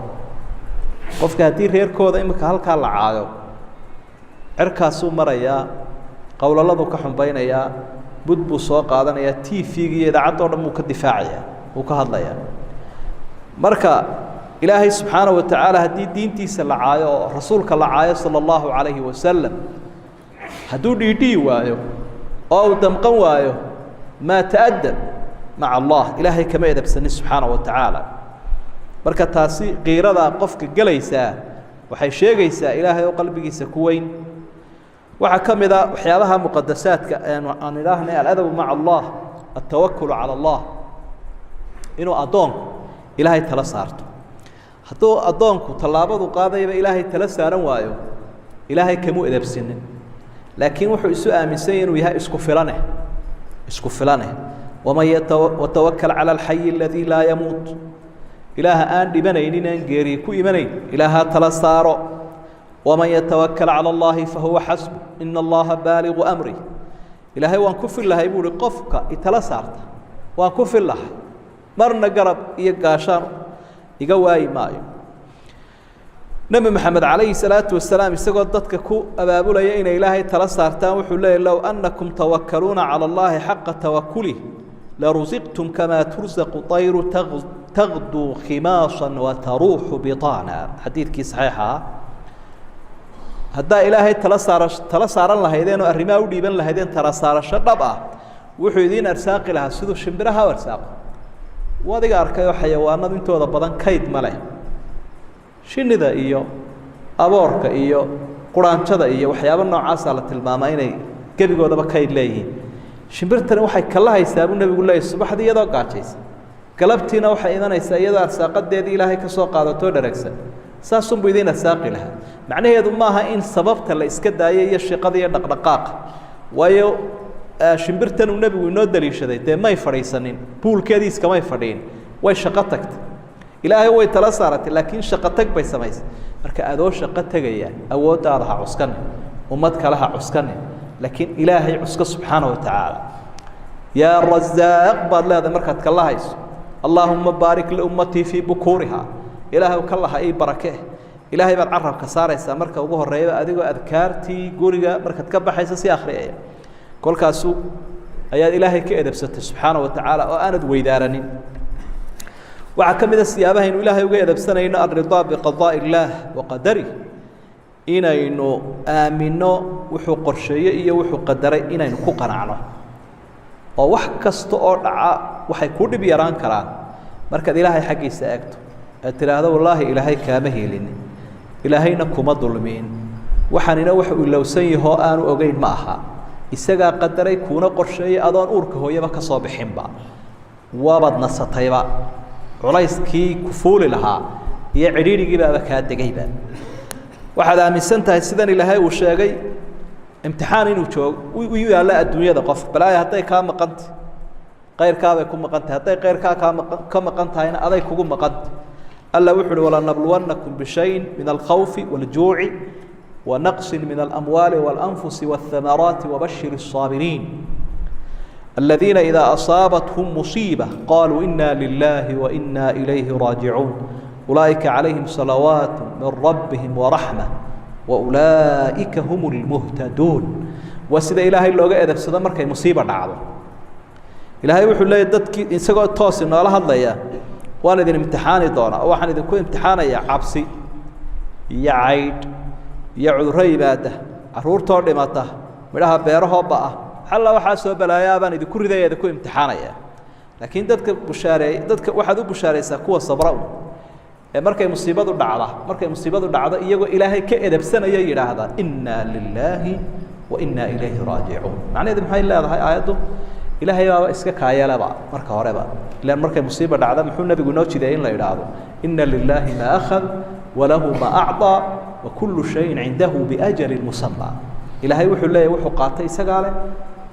قف كهتير رير كودا إمك هالكال عايو عركاسو مريا قول الله ذو كحن بين يا بدبو سوق هذا يا تي فيجي إذا عطوا مك الدفاعية وكهذا يا مركا إلهي سبحانه وتعالى هدي دينتي سلعايو رسولك العايو صلى الله عليه وسلم هدو دي وايو أو دمقن وايو ما تأدب مع الله إلهي كما يدب سنه سبحانه وتعالى مركا تاسي غير ذا قفك قليسا وحي شيغيسا إلهي وقلبك سكوين وحكم ذا وحيابها مقدسات أن إلهنا الأدب مع الله التوكل على الله إنه أدون إلهي تلا صارته حتى أدونك طلابه قاضي إلهي تلا سارن وايو إلهي كمو إذا بسنن لكن وحو سؤال من سين ويها اسكفلانه ومن يتوكل على الحي الذي لا يموت إله آن بنين غيري كو إيمانين إله تلا صارو ومن يتوكل على الله فهو حسب إن الله بالغ أمري إلهي وان كفر الله يقول قفك إتلا صارته وان كفر الله مرنا قرب يقاشان يقواي مايو نبي محمد عليه الصلاة والسلام يسقط ضدك كو أبابو ليين إلهي تلصارتان وحولي لو أنكم توكلون على الله حق توكله لرزقتم كما ترزق طير تغدو خماصا وتروح بطانا حديث كي صحيحة هدا إلهي تلصار الله يدين الرماء وديبن الله يدين تلصار الشربة وحيدين أرساق لها سدو شمبرها وارساق وادي أركيو حيوانات انتو هذا بدن كيد ملاه شنida iyo aborka iyo quraanjada iyo waxyaabo noocaas ah la tilmaamay inay gabigoodaba kayd leeyihiin shimbirtana waxay kala haysaa buu nabigu leeyahay subaxdii iyadoo gaajaysa galabtiina waxay imanaysaa iyadoo arsaaqadeedii ilaahay ka soo qaadato dharagsan saasun buu idin arsaaqi lahaa macnaheedu maaha in sababta la iska daayay iyo shaqada iyo dhaqdhaqaaq waayo shimbirtan uu nabigu inoo daliishaday may fariisanin buulkeedii iska may fadhiin way shaqo tagtay ilaahay way tala saaratay laakiin shaqo tag bay samaysay marka adoo shaqo tagaya awoodaada ha cuskan ummad kale ha cuskan laakiin ilaahay cuska subhanahu wa ta'ala ya razzaq bad leedahay markaad kala hayso allahumma barik li ummati fi bukuriha ilaahay kala ay barakah ilaahay baad carabka saaraysa marka ugu horeeyo adigoo adkaartii guriga markaad ka baxayso si akhriyay kolkaasu ayaad ilaahay ka edabsatay subhanahu wa ta'ala oo aanad weydaaranin وعكمل السيابة إنه إلهي وجد بسنة الرضا بقضاء الله وقدره إنه آمنه وحو قرشية وحو قدره إنه كقنا عنه ووحكست أرع وحيكون بيران كران مركز إلهي حقي سأكتو ترى هذا والله إلهي كامهيلين إلهينا كما ظلمين وحننا وحو لو سيه آن وجين معها إسجا قدره يكون قرشية أذان أوركه يبقى صابحين بعض وبدنا سطيبا culayskii ku fuuli lahaa iyo ciriirigiiba ka degayba waxa la aaminsantahay sidan ilaahay uu sheegay imtixaan inuu joog uu yaala adduunyada qof balaay haday ka maqant qeyrkaaba ku maqantay haday qeyrka ka maqantayna aday kugu maqant alla wuxuu wala nabluwannakum bi shay'in min al-khawf wal-ju'i wa naqsin min al-amwali wal-anfusi wath-thamarati wa bashshir as-sabirin الذين إذا أصابتهم مصيبة قالوا إنا لله وإنا إليه راجعون أولئك عليهم صلوات من ربهم ورحمة وأولئك هم المهتدون وسيد إلهي اللوغة إذا بسيدة مركي مصيبة نعضو ilaahay wuxuu leeyahay dadkii isagoo toos noola hadlaya waan idin imtixaani doonaa waxaan idinku imtixaanayaa cabsi iyo caydh iyo cudurro yimaada caruurtoo dhimata midhaha beerahoo ba'a xalla waxaa soo balaayaa baan idinku ridaya idinku imtixaanaya laakiin dadka waxaad u bushaaraysaa kuwa sabra ee markay musiibadu dhacdo iyagoo ilaahay ka edabsanaya yidhaahdaa innaa lilaahi wa innaa ilayhi raajicuun macnaheedu maxay leedahay aayaddu ilaahay baaba iska kaayalaba marka horeba ilaan markay musiiba dhacda muxuu nabigu inoo jideeyay in la yidhaahdo inna lilaahi maa akhad walahu maa acطaa wa kullu shayin cindahu biajalin musammaa ilaahay wuxuu leeyahay wuxuu qaatay isagaa leh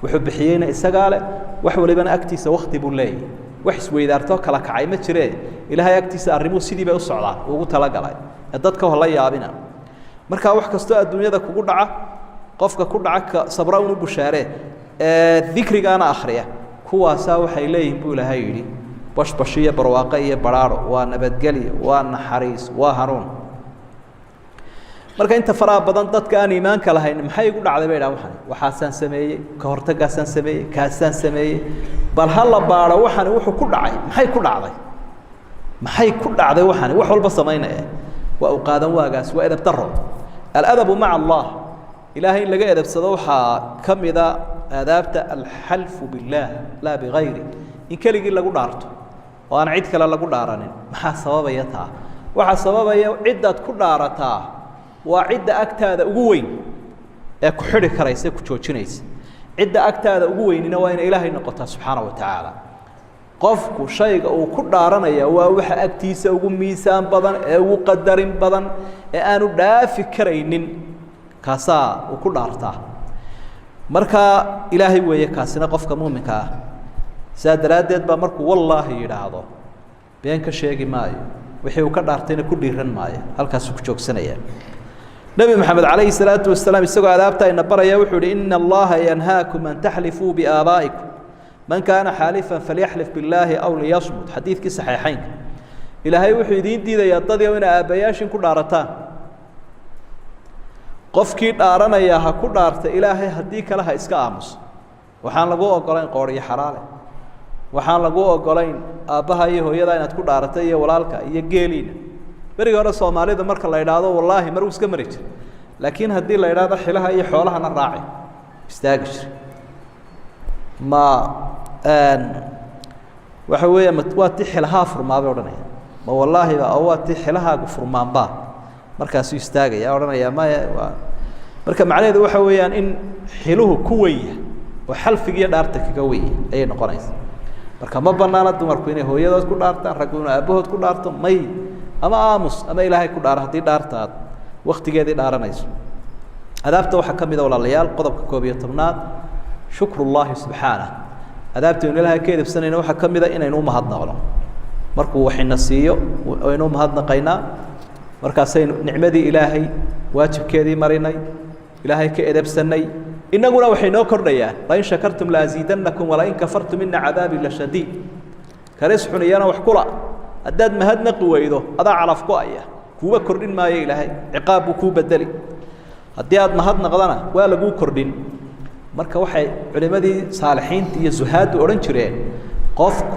wuxuu bixiyeyna isagaa leh wax walibana agtiisa wakti buu leeyahay wax isweydaartoo kala kacay ma jiree ilaahay agtiisa arrimuhu sidii bay u socdaan ugu talagalay ee dadka hola yaabina markaa wax kastoo adduunyada kugu dhaca qofka ku dhaca sabra unu bushaaree dikrigaana akhriya kuwaasaa waxay leeyihiin buu ilaahay yidhi bashbash iyo barwaaqo iyo baraaro waa nabadgelyo waa naxariis waa hanuun marka inta faraha badan dadka aan iimaanka lahayn maxay igu dhacday bay dhahaan waxaasaan sameeyey ka hortagaasaan sameeyey kaasaan sameeyey bal ha la baaro waxani wuxuu ku dhacay maxay ku dhacday waxani wax walba samaynaya waa u qaadan waagaas waa edab daro aladabu maca allah ilaahay in laga edabsado waxaa ka mida aadaabta alxalfu billaah laa bigayri in keligii lagu dhaarto oo aan cid kale lagu dhaaranin maxaa sababaya taa waxaa sababaya ciddaad ku dhaarataa waa cidda agtaada ugu weyn ee ku xidhi karaysa ku joojinaysa cidda agtaada ugu weynina waa inay ilaahay noqotaa subxaana wa tacaala qofku shayga uu ku dhaaranaya waa waxa agtiisa ugu miisaan badan ee ugu qadarin badan ee aanu dhaafi karaynin kaasaa uu ku dhaartaa marka ilaahay weeye kaasina qofka muuminka ah saa daraaddeed baa markuu wallaahi yidhaahdo been ka sheegi maayo wixii uu ka dhaartayna ku dhiiran maayo halkaasuu ku joogsanaya nebi maxamed calayhi salaatu wasalaam isagoo adaabta ina baraya wuxuu yihi ina allaha yanhaakum an taxlifuu biaabaa'ikum man kaana xaalifan falyaxlif billaahi aw liyasmut xadiidkii saxiixaynka ilaahay wuxuu idiin diidayaa dadii inay aabbayaashin ku dhaarataan qofkii dhaaranaya ha ku dhaarta ilaahay haddii kale ha iska aamuso waxaan lagu ogolayn qooriyo xalaale waxaan lagu ogolayn aabbaha iyo hooyada inaad ku dhaarata iyo walaalka iyo geeliina berigii hore soomaalida marka la idhaahdo wallaahi mar uu iska mari jir laakiin haddii la idhaahdo xilaha iyo xoolahana raaci istaagi jir ma waxa weeya waa tii xilahaa furmaabay odhanaya ma wallaahiba oo waa tii xilahaagu furmaanbaa markaasuu istaagaya odhanaya maya waa marka macnaheedu waxa weeyaan in xiluhu ku weya oo xalfiga iyo dhaarta kaga weya ayay noqonaysa marka ma banaana dumarku inay hooyadood ku dhaartaan raggu inuu aabbahood ku dhaarto may ama aamus ama ilaahay ku dhaaro haddii dhaartaad waktigeedii dhaaranayso adaabta waxaa ka mid a walaalayaal qodobka 11aad shukrullaahi subxaanah adaabtaynu ilaahay ka edabsanayna waxaa ka mid a inaynu u mahadnaqno markuu waxina siiyo aynu u mahadnaqaynaa markaasaynu nicmadii ilaahay waajibkeedii marinay ilaahay ka edabsanay inaguna waxay noo kordhayaan lain shakartum laaziidannakum walain kafartum ina cadaabii la shadiid karis xuniyana wax kula haddaad mahadnaqi weydo adaa calaf go-aya kuuba kordhin maayo ilaahay ciqaab buu kuu bedeli haddii aad mahadnaqdana waa laguu kordhin marka waxay culimadii saalixiinta iyo zuhaaddu odhan jireen qofku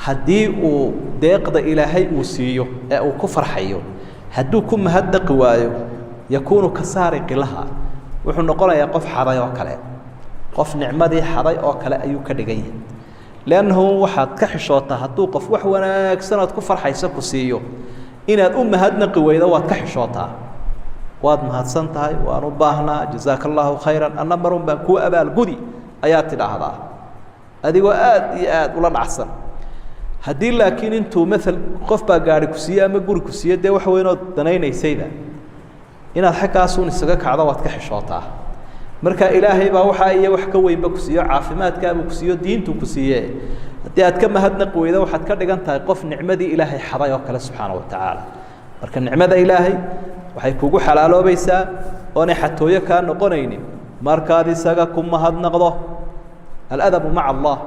haddii uu deeqda ilaahay uu siiyo ee uu ku farxayo hadduu ku mahadnaqi waayo yakuunu ka saariqi laha wuxuu noqonayaa qof xaday oo kale qof nicmadii xaday oo kale ayuu ka dhigan yahay leannahu waxaad ka xishootaa hadduu qof wax wanaagsan ood ku farxaysa ku siiyo inaad u mahadnaqi weydo waad ka xishootaa waad mahadsan tahay waan u baahnaa jazaaka allaahu khayran anna marun baan kuu abaalgudi ayaad tidhaahdaa adigoo aad iyo aad ula dhacsan haddii laakiin intuu maal qof baa gaari ku siiye ama guri ku siiye dee wax weynood danaynaysayba inaad xaggaasuun isaga kacdo waad ka xishootaa marka ilaahay baa waxaa iyo wax ka weynba ku siiyo caafimaadkaabuu ku siiyo diintuu ku siiye haddii aad ka mahadnaqi weydo waxaad ka dhigan tahay qof nicmadii ilaahay xaday oo kale subxaana wa tacaala marka nicmada ilaahay waxay kugu xalaaloobaysaa oonay xatooyo kaa noqonaynin markaad isaga ku mahadnaqdo aladabu maca allah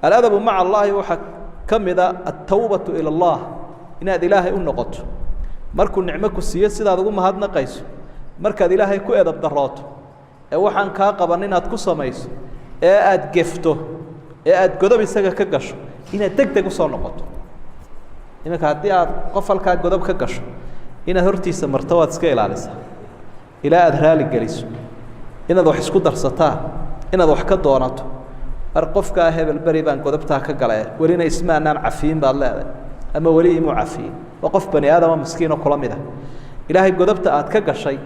aladabu maca allaahi waxaa ka mida altawbatu ila allah inaad ilaahay u noqoto markuu nicmo ku siiyo sidaad ugu mahadnaqayso markaad ilaahay ku edab darooto ee waxaan kaa qaban inaad ku samayso ee aad gefto ee aad godob isaga ka gasho inaad degdeg u soo noqoto iminka haddii aad qof halkaa godob ka gasho inaad hortiisa marto waad iska ilaalisaa ilaa aad raali geliso inaad wax isku darsataa inaad wax ka doonato ar qofkaa hebel beri baan godobtaa ka galay welina ismaanaan cafiin baad leedahay ama weli imuu cafiin waa qof bani aadama miskiin oo kula mid ah ilaahay godobta aad ka gashay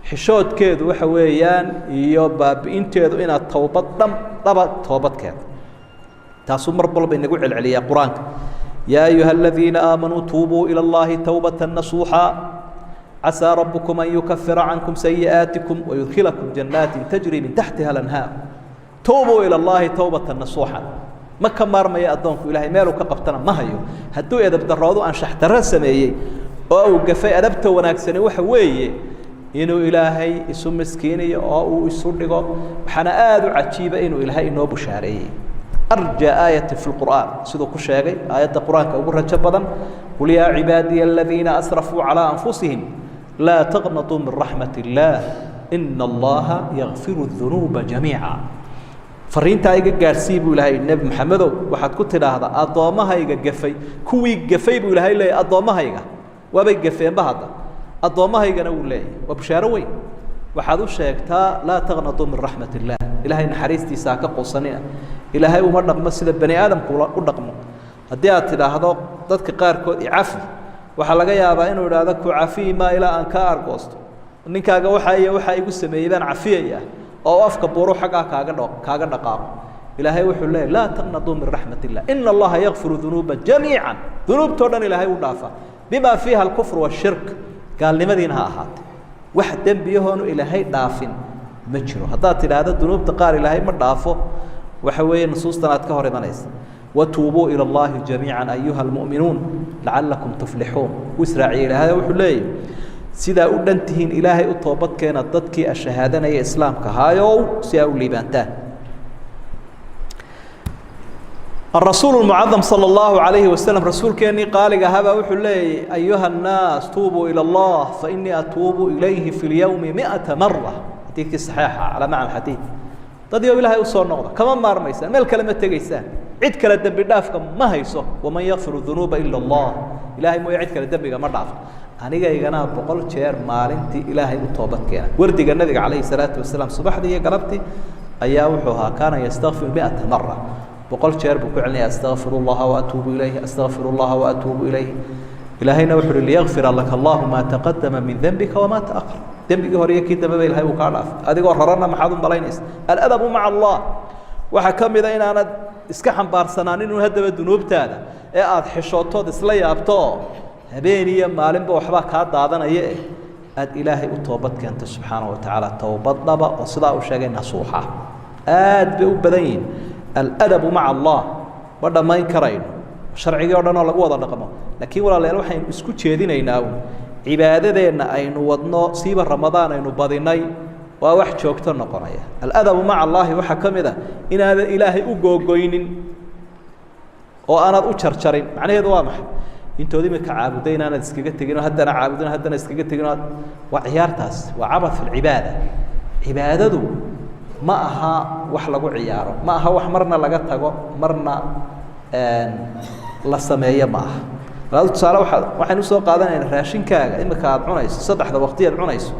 xishoodkeedu waxa weeyaan iyo baabi'inteedu inaad towbad dhaba toobadkeeda taasuu mar walba inagu celceliyaa qur-aanka yaa ayuha aladiina aamanuu tuubuu ila allahi towbata nasuuxa casaa rabbukum an yukafira cankum sayi'aatikum wayudkhilakum jannaatin tajri min taxtiha alanhaar tuubuu ila allahi towbata nasuuxa ma ka maarmaya addoonku ilaahay meeluu ka qabtana ma hayo hadduu edab daroodu anshax darro sameeyey oo uu gafay adabta wanaagsani waxa weeye inuu ilaahay isu miskiinayo oo uu isu dhigo waxaana aada u cajiiba inuu ilaahay inoo bushaareeyey arja aayati fi lqur'aan siduu ku sheegay aayadda qur-aanka ugu rajo badan qul yaa cibaadiya aladiina asrafuu calaa anfusihim laa taqnatuu min raxmat illaah ina allaha yakfiru dunuuba jamiica fariintaa iga gaadhsii buu ilaahay nebi maxamedow waxaad ku tidhaahdaa addoommahayga gafay kuwii gafay buu ilaahay leeyahy addoommahayga waabay gafeenba hadda addoomahaygana wuu leeyahay waa bushaaro weyn waxaad u sheegtaa laa taqnatuu min raxmat illaah ilaahay naxariistiisa ha ka quusanina ilaahay uma dhaqmo sida bani aadamku u dhaqmo haddii aad tidhaahdo dadka qaarkood icafi waxaa laga yaabaa inuu idhaahdo ku cafiyi maa ilaa aan kaa argoosto ninkaaga waxaa igu sameeyey baan cafiyaya oo afka buuro xaggaa kaaga dhaqaaqo ilaahay wuxuu leeyahy laa taqnatuu min raxmat illah ina allaha yakfiru dunuuba jamiican dunuubtoo dhan ilaahay u dhaafa bima fiiha alkufr washirk gaalnimadiina ha ahaatee wax dembiyahoonu ilaahay dhaafin ma jiro haddaad tidhaahdo dunuubta qaar ilaahay ma dhaafo waxa weeye nusuustan aad ka hor imanaysa watuubuu ila allahi jamiica ayuha almu'minuun lacalakum tuflixuun u israaciye ilaahay wuxuu leeyahy sidaa u dhan tihiin ilaahay u toobadkeena dadkii ashahaadanaya islaamka haayow si aa u liibaantaan الرسول المعظم صلى الله عليه وسلم رسول كأني قال هذا وحلي أيها الناس توبوا إلى الله فإني أتوب إليه في اليوم 100 مرة حديث صحيحة على معنى الحديث تدي إلهي وصور نقطة كمان ما رميسان ما الكلمة تجيسان عد كلا الدم بدافك ما هيصه ومن يغفر الذنوب إلا الله إلهي ما يعد كلا الدم ما ضعف أنا جاي أنا بقول شير مالنتي إلهي وتوبت كنا وردي النبي عليه الصلاة والسلام صباح دي قلبتي أياوحها كان يستغفر 100 مرة وقال شير بكعني أستغفر الله وأتوب إليه أستغفر الله وأتوب إليه إلهينا وحر ليغفر لك الله ما تقدم من ذنبك وما تأخر ذنبك هو ريكي دم بي الهي وكعلاف هذه قررنا محاضن بلاينيس الأدب مع الله وحكم إذا أنا إسكحن بارسنانين وهدب الذنوب تادا إيه حشوتو دسلي أبطو هبيني مالين بوحباك هذا هذا إيه أد إلهي وتوبتك أنت سبحانه وتعالى توبت ضبا وصلاة وشاقين نصوحة أد بأبدين الأدب مع الله ودا ما ينكرين شرعي ودنا lagu wada dhaqmo laakiin walaalayaal waxaan isku jeedinaynaa cibaadadeena aynu wadno siiba ramadaan aynu badinay waa wax joogto noqonaya al-adab ma'a Allah waxa kamida inaad ilaahay u googoynin oo aanad u jarjarin macnaheedu waa maxay intoodii ma ka caabuday inaanad iskaga tagin haddana caabudin haddana iskaga tagin waa ciyaartaas waa abad fil cibaada cibaadadu ma aha wax lagu ciyaaro ma aha wax marna laga tago marna la sameeyo ma aha walaal tusaale waxaan u soo qaadanaynaa raashinkaaga imika aad cunayso saddexda waqti aad cunayso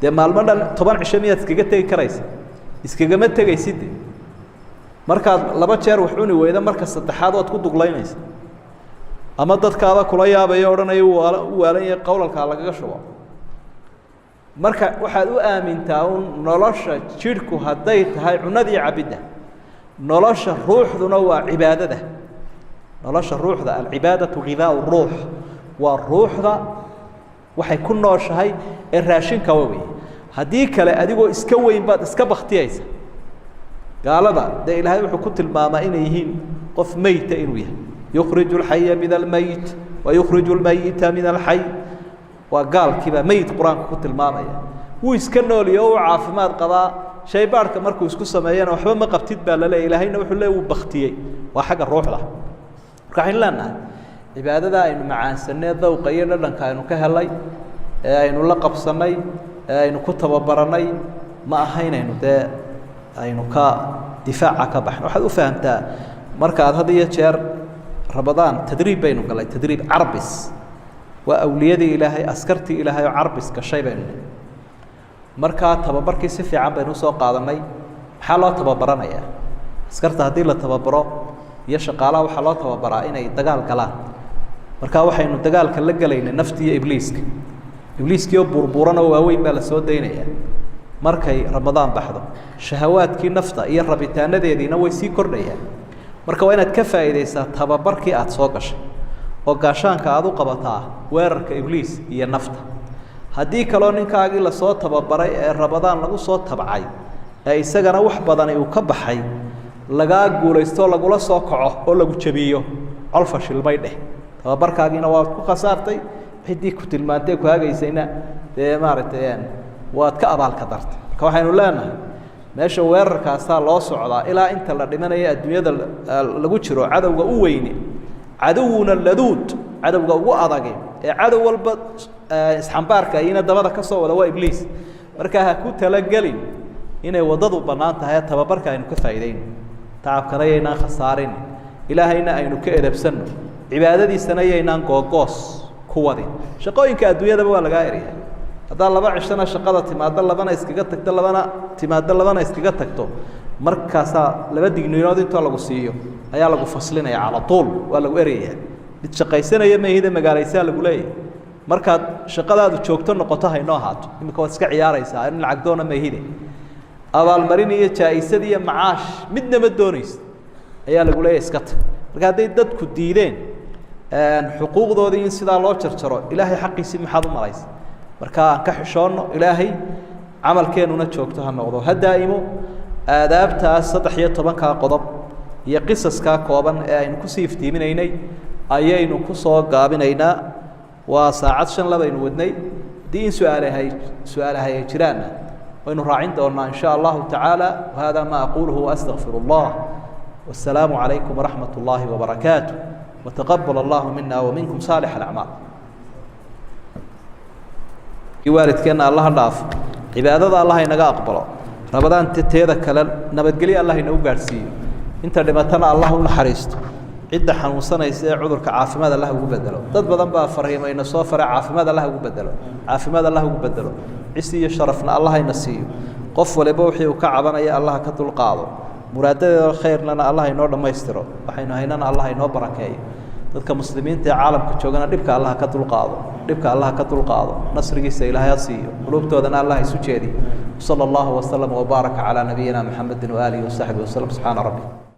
dee maalmo dhan 10 cisho miyaad iskaga tegi karaysa iskagama tegaysid markaad laba jeer wax cuni weyda marka saddexaad waad ku duglaynaysa ama dadkaada kula yaabaya odhanaya u waalan yahay qowlalka lagaga shubo marka waxaad u aamintaa nolosha jidhku hadday tahay cunadii cabida nolosha ruuxduna waa cibaadada nolosha ruuxda al-cibaadatu ghidaa'u ruux waa ruuxda waxay ku nooshahay ee raashinka weey haddii kale adigoo iska weyn baad iska baktiyaysa gaalada de ilaahay wuxuu ku tilmaamaa inay yihiin qof mayta inuu yahay yukhriju al-hayya min al-mayt wa yukhriju al-mayta min al-hayy وقال كذا ميت قرآن كتب المامية ويسكنوا اليوم عافمات قضاء شيء بارك مركو يسكو سمايانا وحبا ما قبتيت بالا لا إلهينا وحو الله وبختيي وحاجة الروح له كحين لنا عبادة دا إنه مع سنة ذوقينا لنا كانوا كهلاي إنه لقب سناي إنه كتب براناي ما أهينا إنه ده إنه difaaca ka baxno waxaad u fahamtaa markaad had iyo jeer rabadaan tadriib baynu galay tadriib carbis waa awliyadii ilaahay askartii ilaahay oo carbis gashay baynu markaa tababarkii si fiican baynu soo qaadanay maxaa loo tababaranayaa askarta haddii la tababaro iyo shaqaalaha waxaa loo tababaraa inay dagaal galaan markaa waxaynu dagaalka la gelaynay naftii iyo ibliiskii oo burburan oo waaweyn baa la soo daynayaa markay ramadaan baxdo shahawaadkii nafta iyo rabitaanadeediina way sii kordhayaan marka waa inaad ka faa'iidaysaa tababarkii aad soo gashay oo gaashaanka aad u qabataa weerarka ibliis iyo nafta haddii kaloo ninkaagii lasoo tababaray ee ramadaan lagu soo tabcay ee isagana wax badani uu ka baxay lagaa guulaysto lagula soo kaco oo lagu jabiyo colfa shilmay dheh tababarkaagiina waad ku khasaartay ciddii ku tilmaantay ku hagaysayna dee maaragtay waad ka abaalka dartay marka waxaynu leenahay meesha weerarkaasaa loo socdaa ilaa inta la dhimanaya adduunyada lagu jiro cadowga u weyne cadowuna laduud cadowga ugu adage ee cadow walba isxambaarka ayina dabada ka soo wada waa ibliis marka ha ku talagelin inay wadadu bannaan tahay tababarka aynu ka faa'iidayno tacabkana yaynaan khasaarin ilaahayna aynu ka edabsanno cibaadadiisana yaynaan googoos ku wadin shaqooyinka adduunyadaba waa lagaa eraya haddaa laba cishana shaqada timaado labana iskaga tagto labana iskaga tagto markaasaa laba digniinood intoo lagu siiyo ayaa lagu faslinaya cala tuul waa lagu erayaa mid shaqaysanaya meehida magaalaysaa lagu leeyahay markaad shaqadaadu joogto noqoto haynoo ahaato iminka waad iska ciyaaraysaa in lacag doona meehide abaalmarin iyo jaa-isad iyo macaash midna ma doonaysa ayaa lagu leeyahay iska tag marka hadday dadku diideen xuquuqdoodii in sidaa loo jarjaro ilaahay xaqiisii maxaad u malaysa marka aan ka xishoonno ilaahay camalkeennuna joogto ha noqdo ha daa'imo aadaabtaas 13 qodob iyo qisaskaa kooban ee aynu kusii iftiiminaynay ayaynu ku soo gaabinaynaa waa saacad 5 labaynu wadnay haddii in su-aalahay ay jiraanna waynu raacin doonnaa in sha allahu tacaala wahada ma aquluhu waastaqfiru allah wassalaamu calaykum waraxmat ullaahi wabarakaatu وتقبل الله منا ومنكم صالح الأعمال والدكنا الله ضاف عبادة الله ينقى أقبله رمضان تتهذا كلا نبتقلي الله ينقى قارسي انت لمتنا الله نحرست عدة حنوصنا يسير عذرك عافي ماذا الله يبدله ضد بدن بقى فرهيم إن صافر عافي ماذا الله يبدله عافي ماذا الله يبدله عسي شرفنا الله ينسيه قف ولبوحي وكعبنا يا الله كتل قاضو muraadada khayr lana Allah inoo dhameystiro waxaynu haynana Allah inoo barakeeyo dadka muslimiinta ee caalamka joogana dhibka Allah ka dulqaado nasrigiisa Ilaahay siiyo qulubtoodana Allah isu jeediyo sallallahu wa sallam wa baraka ala nabiyina Muhammadin wa alihi wa sahbihi wa sallam subhana rabbika